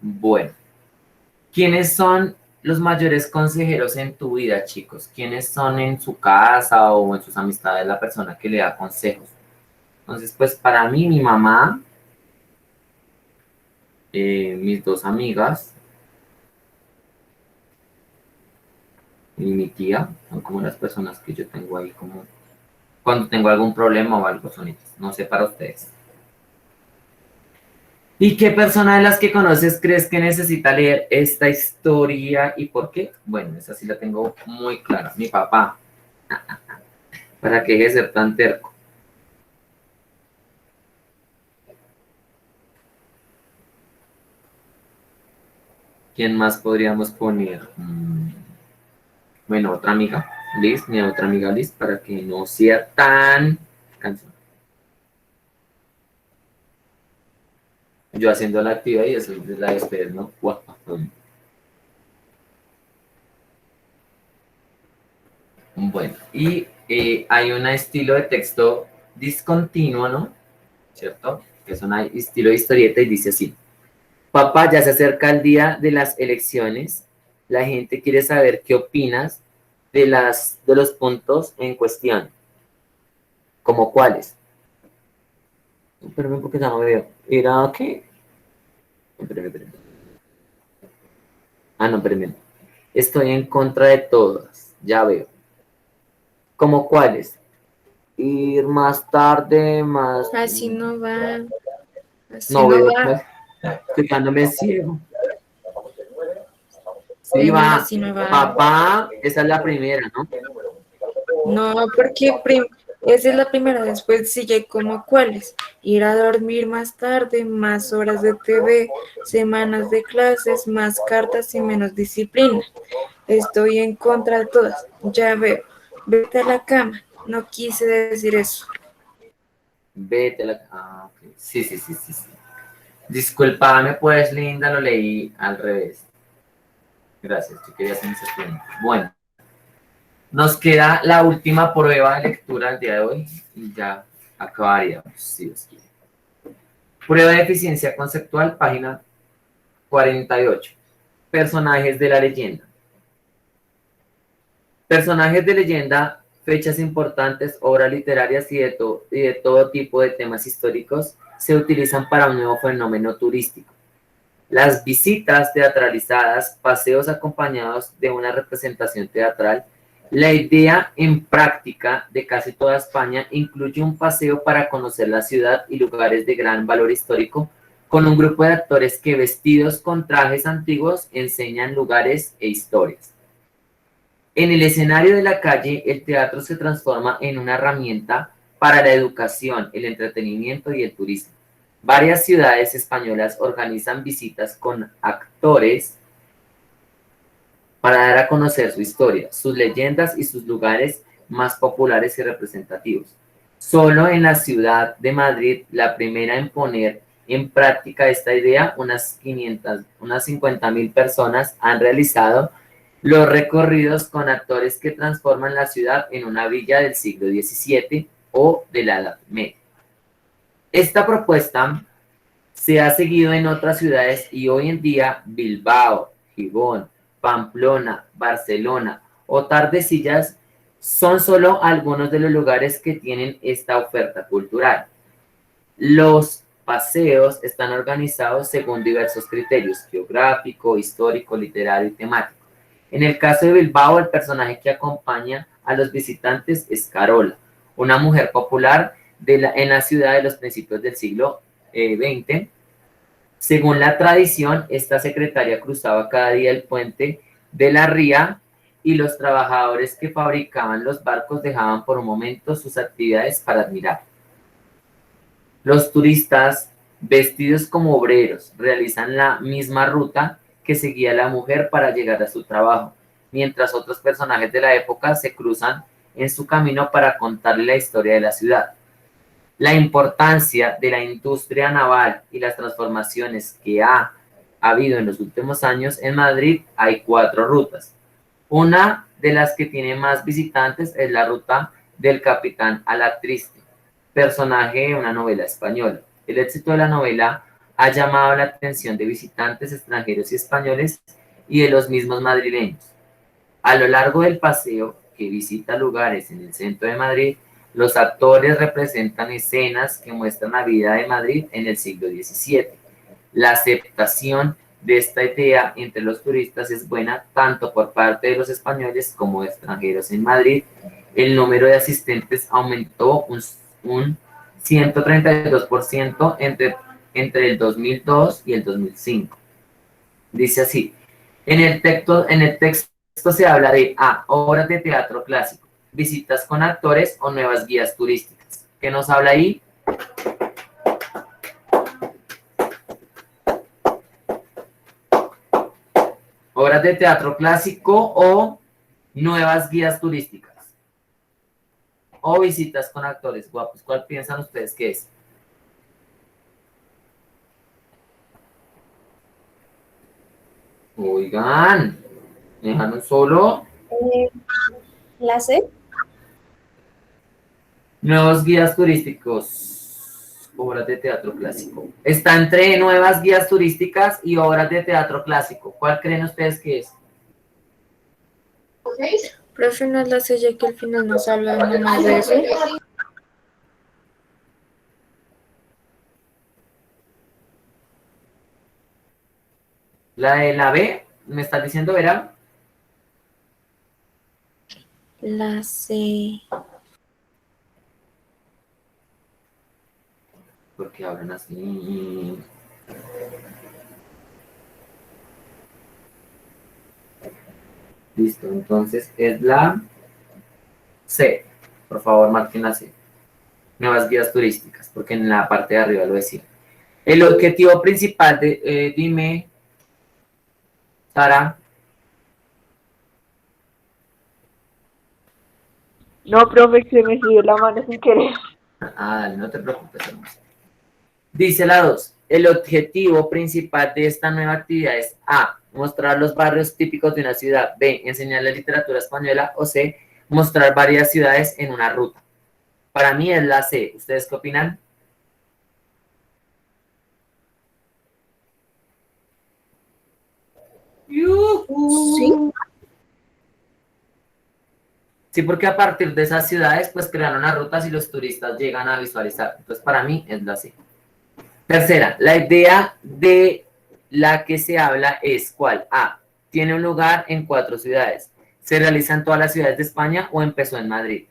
Bueno, ¿quiénes son los mayores consejeros en tu vida, chicos? ¿Quiénes son en su casa o en sus amistades la persona que le da consejos? Entonces, pues para mí, mi mamá, mis dos amigas y mi tía son como las personas que yo tengo ahí como cuando tengo algún problema o algo son ellas. No sé para ustedes. ¿Y qué persona de las que conoces crees que necesita leer esta historia y por qué? Bueno, esa sí la tengo muy clara. Mi papá. ¿Para qué deje de ser tan terco? ¿Quién más podríamos poner? Bueno, otra amiga, Liz, mi otra amiga Liz, para que no sea tan cansado. Yo haciendo la actividad y eso es la de ustedes, ¿no? Bueno, y hay un estilo de texto discontinuo, ¿no? ¿Cierto? Que es un estilo de historieta y dice así. Papá, ya se acerca el día de las elecciones. La gente quiere saber qué opinas de los puntos en cuestión. ¿Como cuáles? Espérame porque ya no me veo. ¿Era qué? Espérame. Ah, no, espérame. Estoy en contra de todas. Ya veo. ¿Como cuáles? Ir más tarde, más... Así no va. Así No no veo, va. pues, estoy quedándome ciego. Sí, Señor, va. así no va. Papá, esa es la primera, ¿no? No, porque esa es la primera, después sigue como cuáles. Ir a dormir más tarde, más horas de TV, semanas de clases, más cartas y menos disciplina. Estoy en contra de todas. Ya veo. Vete a la cama. No quise decir eso. Vete a la... Ah, ok. Sí, sí, sí, sí, sí. Disculpame, pues, linda, lo leí al revés. Gracias, yo quería hacer mis estudiantes. Bueno, nos queda la última prueba de lectura del día de hoy y ya acabaríamos, si Dios quiere. Prueba de eficiencia conceptual, página 48. Personajes de la leyenda. Personajes de leyenda, fechas importantes, obras literarias y de todo tipo de temas históricos se utilizan para un nuevo fenómeno turístico. Las visitas teatralizadas, paseos acompañados de una representación teatral. La idea en práctica de casi toda España incluye un paseo para conocer la ciudad y lugares de gran valor histórico, con un grupo de actores que vestidos con trajes antiguos enseñan lugares e historias. En el escenario de la calle, el teatro se transforma en una herramienta para la educación, el entretenimiento y el turismo. Varias ciudades españolas organizan visitas con actores para dar a conocer su historia, sus leyendas y sus lugares más populares y representativos. Solo en la ciudad de Madrid, la primera en poner en práctica esta idea, unas 50.000 personas han realizado los recorridos con actores que transforman la ciudad en una villa del siglo XVII o de la Edad Media. Esta propuesta se ha seguido en otras ciudades y hoy en día Bilbao, Gijón, Pamplona, Barcelona o Tordesillas son solo algunos de los lugares que tienen esta oferta cultural. Los paseos están organizados según diversos criterios: geográfico, histórico, literario y temático. En el caso de Bilbao, el personaje que acompaña a los visitantes es Carola, una mujer popular en la ciudad de los principios del siglo XX. Según la tradición, esta secretaria cruzaba cada día el puente de la Ría y los trabajadores que fabricaban los barcos dejaban por un momento sus actividades para admirar. Los turistas, vestidos como obreros, realizan la misma ruta que seguía la mujer para llegar a su trabajo, mientras otros personajes de la época se cruzan en su camino para contarle la historia de la ciudad. La importancia de la industria naval y las transformaciones que ha habido en los últimos años en Madrid, hay 4 rutas. Una de las que tiene más visitantes es la ruta del Capitán Alatriste, personaje de una novela española. El éxito de la novela ha llamado la atención de visitantes extranjeros y españoles y de los mismos madrileños. A lo largo del paseo, que visita lugares en el centro de Madrid, los actores representan escenas que muestran la vida de Madrid en el siglo XVII. La aceptación de esta idea entre los turistas es buena tanto por parte de los españoles como de extranjeros en Madrid. El número de asistentes aumentó un 132% entre el 2002 y el 2005. Dice así: en el texto se habla de obras de teatro clásico, visitas con actores o nuevas guías turísticas. ¿Qué nos habla ahí? Obras de teatro clásico o nuevas guías turísticas. O visitas con actores guapos. ¿Cuál piensan ustedes que es? Oigan, ¿me dejaron solo? ¿La C? Nuevos guías turísticos, obras de teatro clásico. Está entre nuevas guías turísticas y obras de teatro clásico. ¿Cuál creen ustedes que es? Profe, no es la sella que al final nos habla nomás de eso. ¿La de la B? ¿Me estás diciendo, Vera? La C. Porque hablan así. Listo, entonces es la C. Por favor, marquen la C. Nuevas guías turísticas, porque en la parte de arriba lo decía. El objetivo principal de, dime, Sara. No, profe, se me subió la mano sin querer. Ah, dale, no te preocupes, hermosa. Dice la 2. El objetivo principal de esta nueva actividad es A. Mostrar los barrios típicos de una ciudad. B. Enseñar la literatura española. O C. Mostrar varias ciudades en una ruta. Para mí es la C. ¿Ustedes qué opinan? Sí. Sí, porque a partir de esas ciudades, pues crearon las rutas y los turistas llegan a visualizar. Entonces, para mí es la C. Tercera, la idea de la que se habla es ¿cuál? A. Tiene un lugar en 4 ciudades. ¿Se realiza en todas las ciudades de España o empezó en Madrid?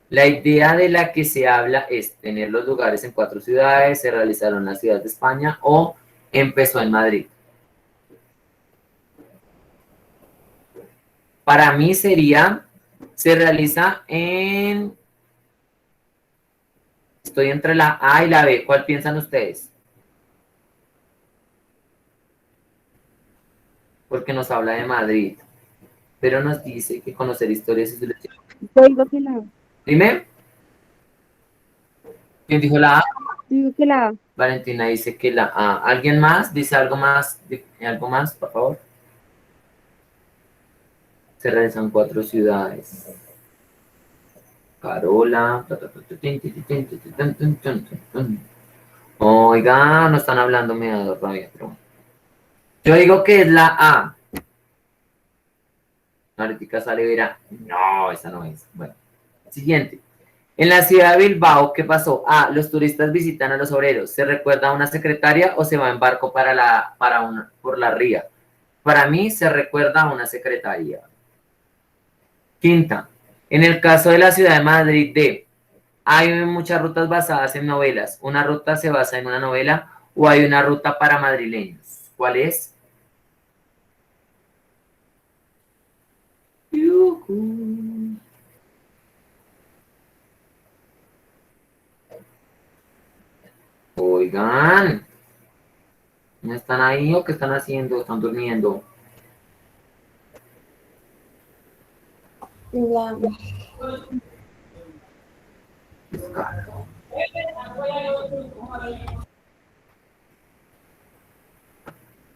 La idea de la que se habla es tener los lugares en 4 ciudades, se realizaron en las ciudades de España o empezó en Madrid. Para mí sería, se realiza en... Estoy entre la A y la B. ¿Cuál piensan ustedes? Porque nos habla de Madrid. Pero nos dice que conocer historias y soluciones. Digo que la A. Dime. ¿Quién dijo la A? Digo que la A. Valentina dice que la A. ¿Alguien más? ¿Dice algo más? ¿Algo más, por favor? Se realizan 4 ciudades. Carola. Oiga, no están hablando, me da rabia, pero bueno. Yo digo que es la A. Ahorita sale y dirá, no, esa no es. Bueno, siguiente. En la ciudad de Bilbao, ¿qué pasó? A, los turistas visitan a los obreros. ¿Se recuerda a una secretaria o se va en barco por la ría? Para mí se recuerda a una secretaria. Quinta, en el caso de la ciudad de Madrid, hay muchas rutas basadas en novelas. ¿Una ruta se basa en una novela o hay una ruta para madrileños? ¿Cuál es? Oigan, ¿no están ahí o qué están haciendo? ¿Están durmiendo? La, Descargo.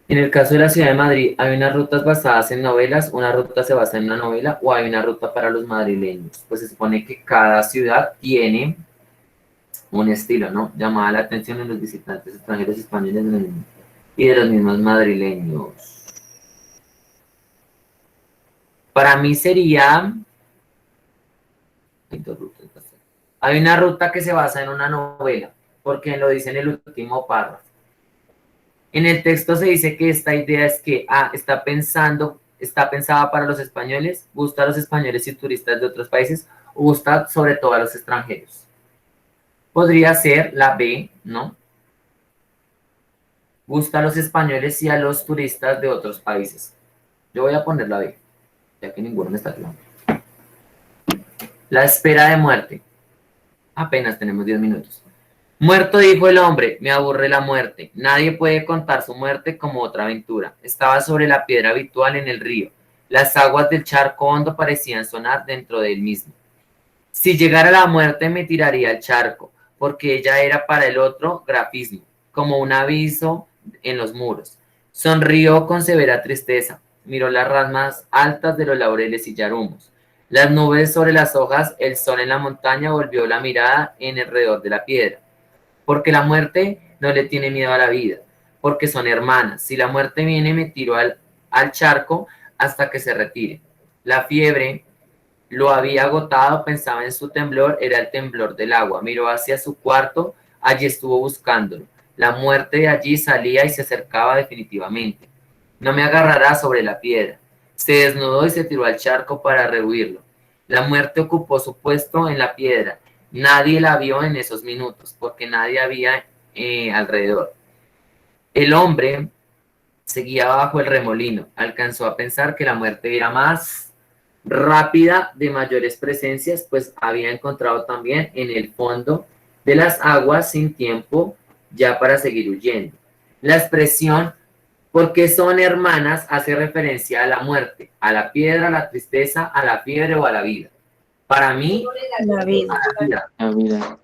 En el caso de la ciudad de Madrid, ¿hay unas rutas basadas en novelas? ¿Una ruta se basa en una novela o hay una ruta para los madrileños? Pues se supone que cada ciudad tiene un estilo, ¿no? Llamada la atención de los visitantes extranjeros españoles y de los mismos madrileños. Para mí sería... Hay una ruta que se basa en una novela, porque lo dice en el último párrafo. En el texto se dice que esta idea es que está pensada para los españoles, gusta a los españoles y turistas de otros países, o gusta sobre todo a los extranjeros. Podría ser la B, ¿no? Gusta a los españoles y a los turistas de otros países. Yo voy a poner la B, ya que ninguno me está claro. La espera de muerte. Apenas tenemos 10 minutos. Muerto, dijo el hombre, me aburre la muerte. Nadie puede contar su muerte como otra aventura. Estaba sobre la piedra habitual en el río. Las aguas del charco hondo parecían sonar dentro de él mismo. Si llegara la muerte me tiraría al charco, porque ella era para el otro grafismo, como un aviso en los muros. Sonrió con severa tristeza. Miró las ramas altas de los laureles y yarumos. Las nubes sobre las hojas, el sol en la montaña volvió la mirada en alrededor de la piedra. Porque la muerte no le tiene miedo a la vida, porque son hermanas. Si la muerte viene, me tiro al charco hasta que se retire. La fiebre lo había agotado, pensaba en su temblor, era el temblor del agua. Miró hacia su cuarto, allí estuvo buscándolo. La muerte de allí salía y se acercaba definitivamente. No me agarrará sobre la piedra. Se desnudó y se tiró al charco para rehuirlo. La muerte ocupó su puesto en la piedra. Nadie la vio en esos minutos porque nadie había alrededor. El hombre seguía bajo el remolino. Alcanzó a pensar que la muerte era más rápida, de mayores presencias, pues había encontrado también en el fondo de las aguas sin tiempo ya para seguir huyendo. La expresión porque son hermanas hace referencia a la muerte, a la piedra, a la tristeza, a la fiebre o a la vida. Para mí, La vida. a la vida. La vida.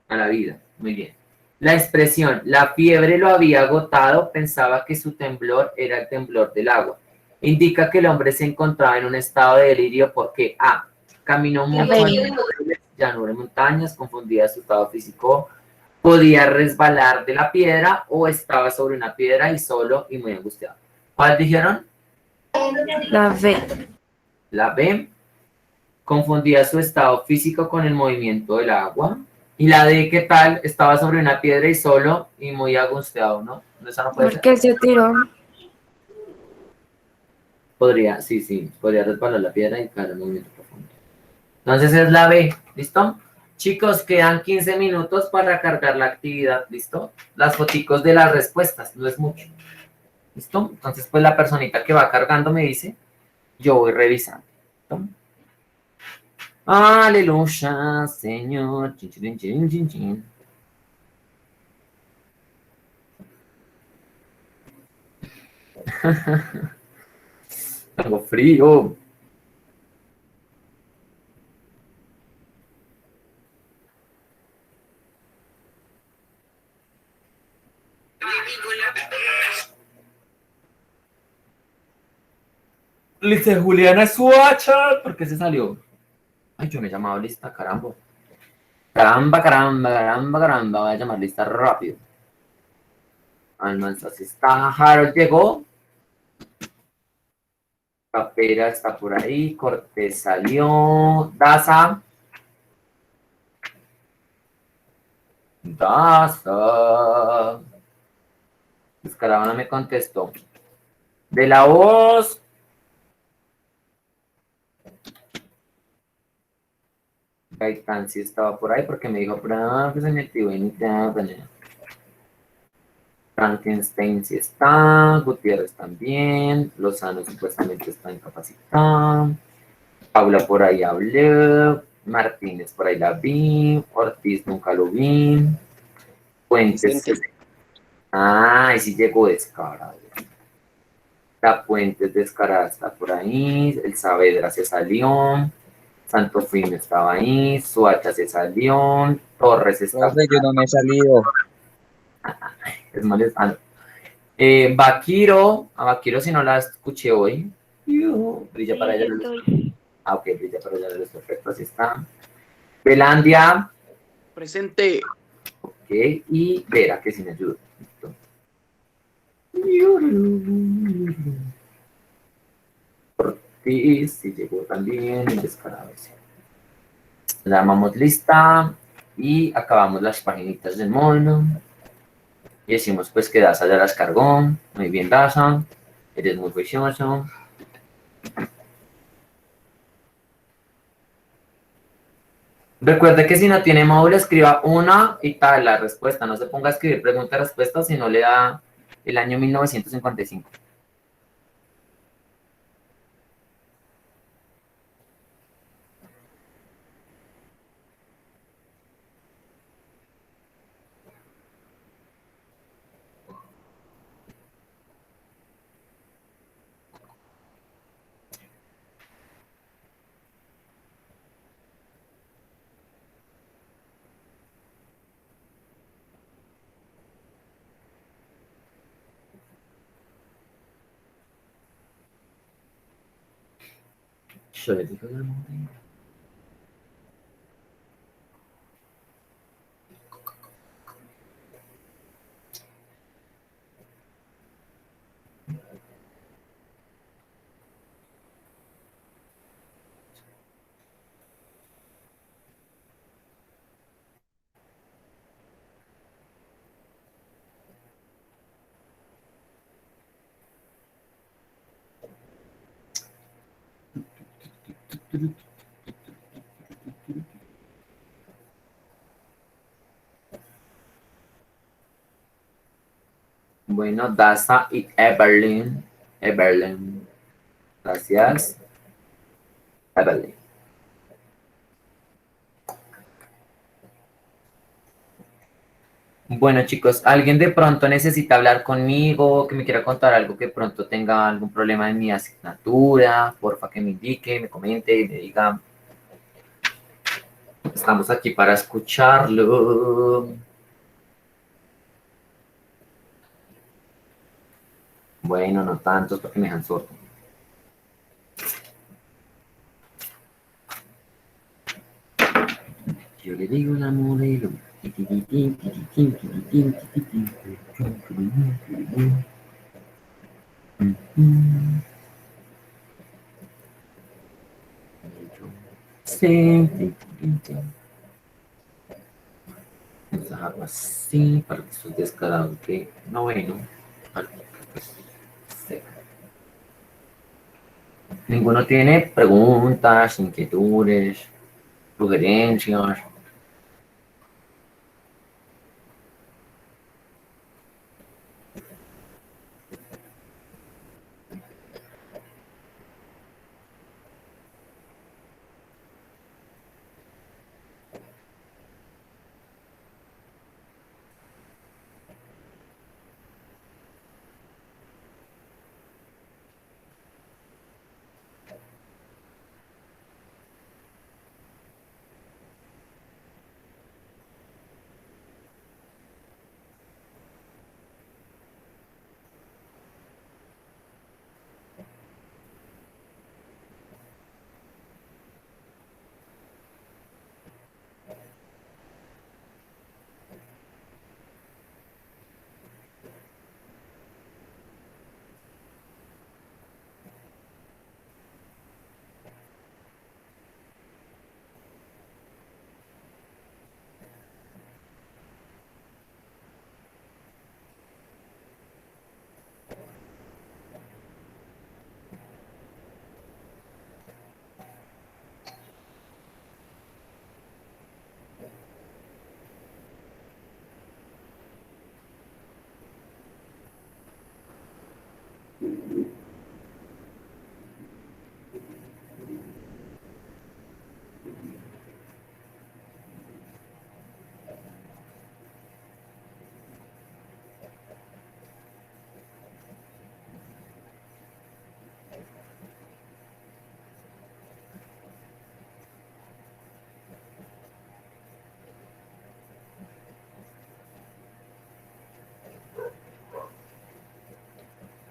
A la vida, muy bien. La expresión, la fiebre lo había agotado, pensaba que su temblor era el temblor del agua. Indica que el hombre se encontraba en un estado de delirio porque A. Caminó mucho en llanuras y montañas, confundía su estado físico, podía resbalar de la piedra o estaba sobre una piedra y solo y muy angustiado. ¿Cuál dijeron? La B. La B. Confundía su estado físico con el movimiento del agua. Y la D, ¿qué tal? Estaba sobre una piedra y solo y muy angustiado, ¿no? Esa no puede ser. ¿Por qué se tiró? Podría, sí, podría resbalar la piedra y caer en un movimiento profundo. Entonces es la B, ¿listo? Chicos, quedan 15 minutos para cargar la actividad, ¿listo? Las foticos de las respuestas, no es mucho. ¿Listo? Entonces, pues la personita que va cargando me dice, yo voy revisando. ¿Listo? Aleluya, Señor. Chin, chin, chin, chin, chin. Tengo frío. Lice Juliana Suacha, ¿por qué se salió? Ay, yo me he llamado lista, caramba. Caramba. Voy a llamar lista rápido. Almanzas está. Harold llegó. Capera está por ahí. Cortés salió. Daza. Escaravana me contestó. De la voz. Gaitán sí estaba por ahí porque me dijo, que se me activó en internet. Frankenstein sí está, Gutiérrez también, Lozano supuestamente está incapacitado, Paula por ahí habló, Martínez por ahí la vi, Ortiz nunca lo vi, Puentes, y sí llegó descarado. La Puentes descarada está por ahí, el Saavedra se salió, Santo Fin estaba ahí, Suacha se salió, Torres está Profe, yo no me he salido. es molestando. Vaquiro, a Vaquiro si no la escuché hoy, brilla para ella. Ok, brilla para ella, perfecto, así está. Belandia. Presente. Ok, y Vera, que si me ayuda. Listo. Ortiz, si llegó también, el descarado. Sí. La llamamos lista y acabamos las paginitas del mono. Y decimos pues que Daza ya las cargó. Muy bien, Daza. Eres muy juicioso. Recuerde que si no tiene módulo, escriba una y tal la respuesta. No se ponga a escribir pregunta-respuesta si no le da el año 1955. Yo le digo del módulo. Bueno, Daza y Eberlin. Eberlin. Gracias. Eberlin. Bueno, chicos, ¿alguien de pronto necesita hablar conmigo, que me quiera contar algo, que pronto tenga algún problema en mi asignatura? Porfa, que me indique, me comente y me diga. Estamos aquí para escucharlo. Bueno, no tantos porque me dejan sordo. Yo le digo la modelo. Sí. Vamos a dejarlo así para que esos descarados que no bueno. Ninguno tiene preguntas, inquietudes, sugerencias.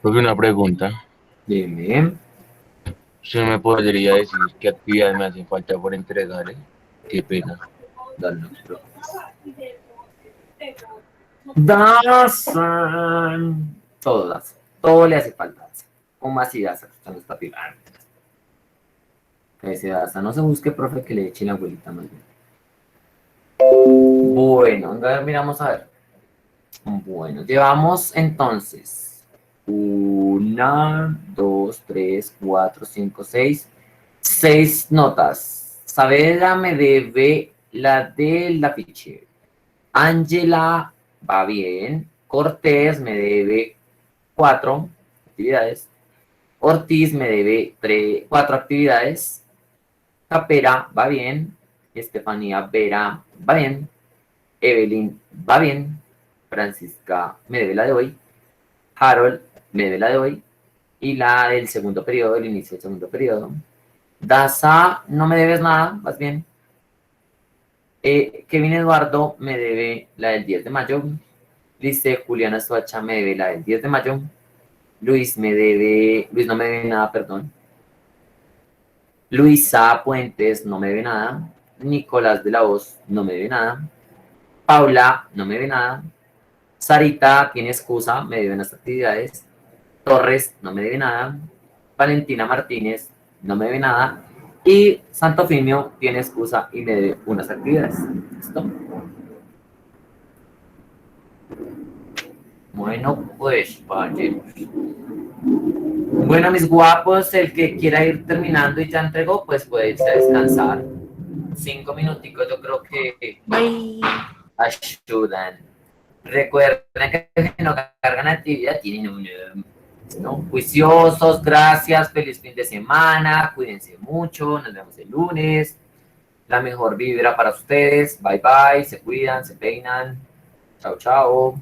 Profe, una pregunta. Dime. ¿Usted me podría decir qué actividades me hacen falta por entregar? Qué pena. Dale, no te preocupes. Todas. Todo le hace falta. ¿Cómo así Daza? Usted no está pegando. Que dice Daza, no se busque, profe, que le eche la abuelita más bien. Bueno, a ver, miramos a ver. Bueno, llevamos entonces 1, 2, 3, 4, 5, 6. 6 notas. Saavedra me debe la del afiche. Ángela va bien. Cortés me debe 4 actividades. Ortiz me debe 4 actividades. Capera va bien. Estefanía Vera va bien. Evelyn va bien. Francisca me debe la de hoy. Harold me debe la de hoy. Y la del segundo periodo, el inicio del segundo periodo. Daza, no me debes nada, vas bien. Kevin Eduardo me debe la del 10 de mayo. Lice Juliana Soacha me debe la del 10 de mayo. Luis no me debe nada, perdón. Luisa Puentes no me debe nada. Nicolás de la Voz no me debe nada. Paula no me debe nada. Sarita tiene excusa, me debe unas actividades. Torres no me debe nada. Valentina Martínez no me debe nada. Y Santofimio tiene excusa y me debe unas actividades. ¿Listo? Bueno, pues, caballeros. Bueno, mis guapos, el que quiera ir terminando y ya entregó, pues puede irse a descansar. 5 minuticos, yo creo que Bye. ayudan. Recuerden que si no cargan actividad tienen un... ¿no? Juiciosos, gracias, feliz fin de semana, cuídense mucho, nos vemos el lunes. La mejor vibra para ustedes. Bye bye, se cuidan, se peinan. Chao, chao.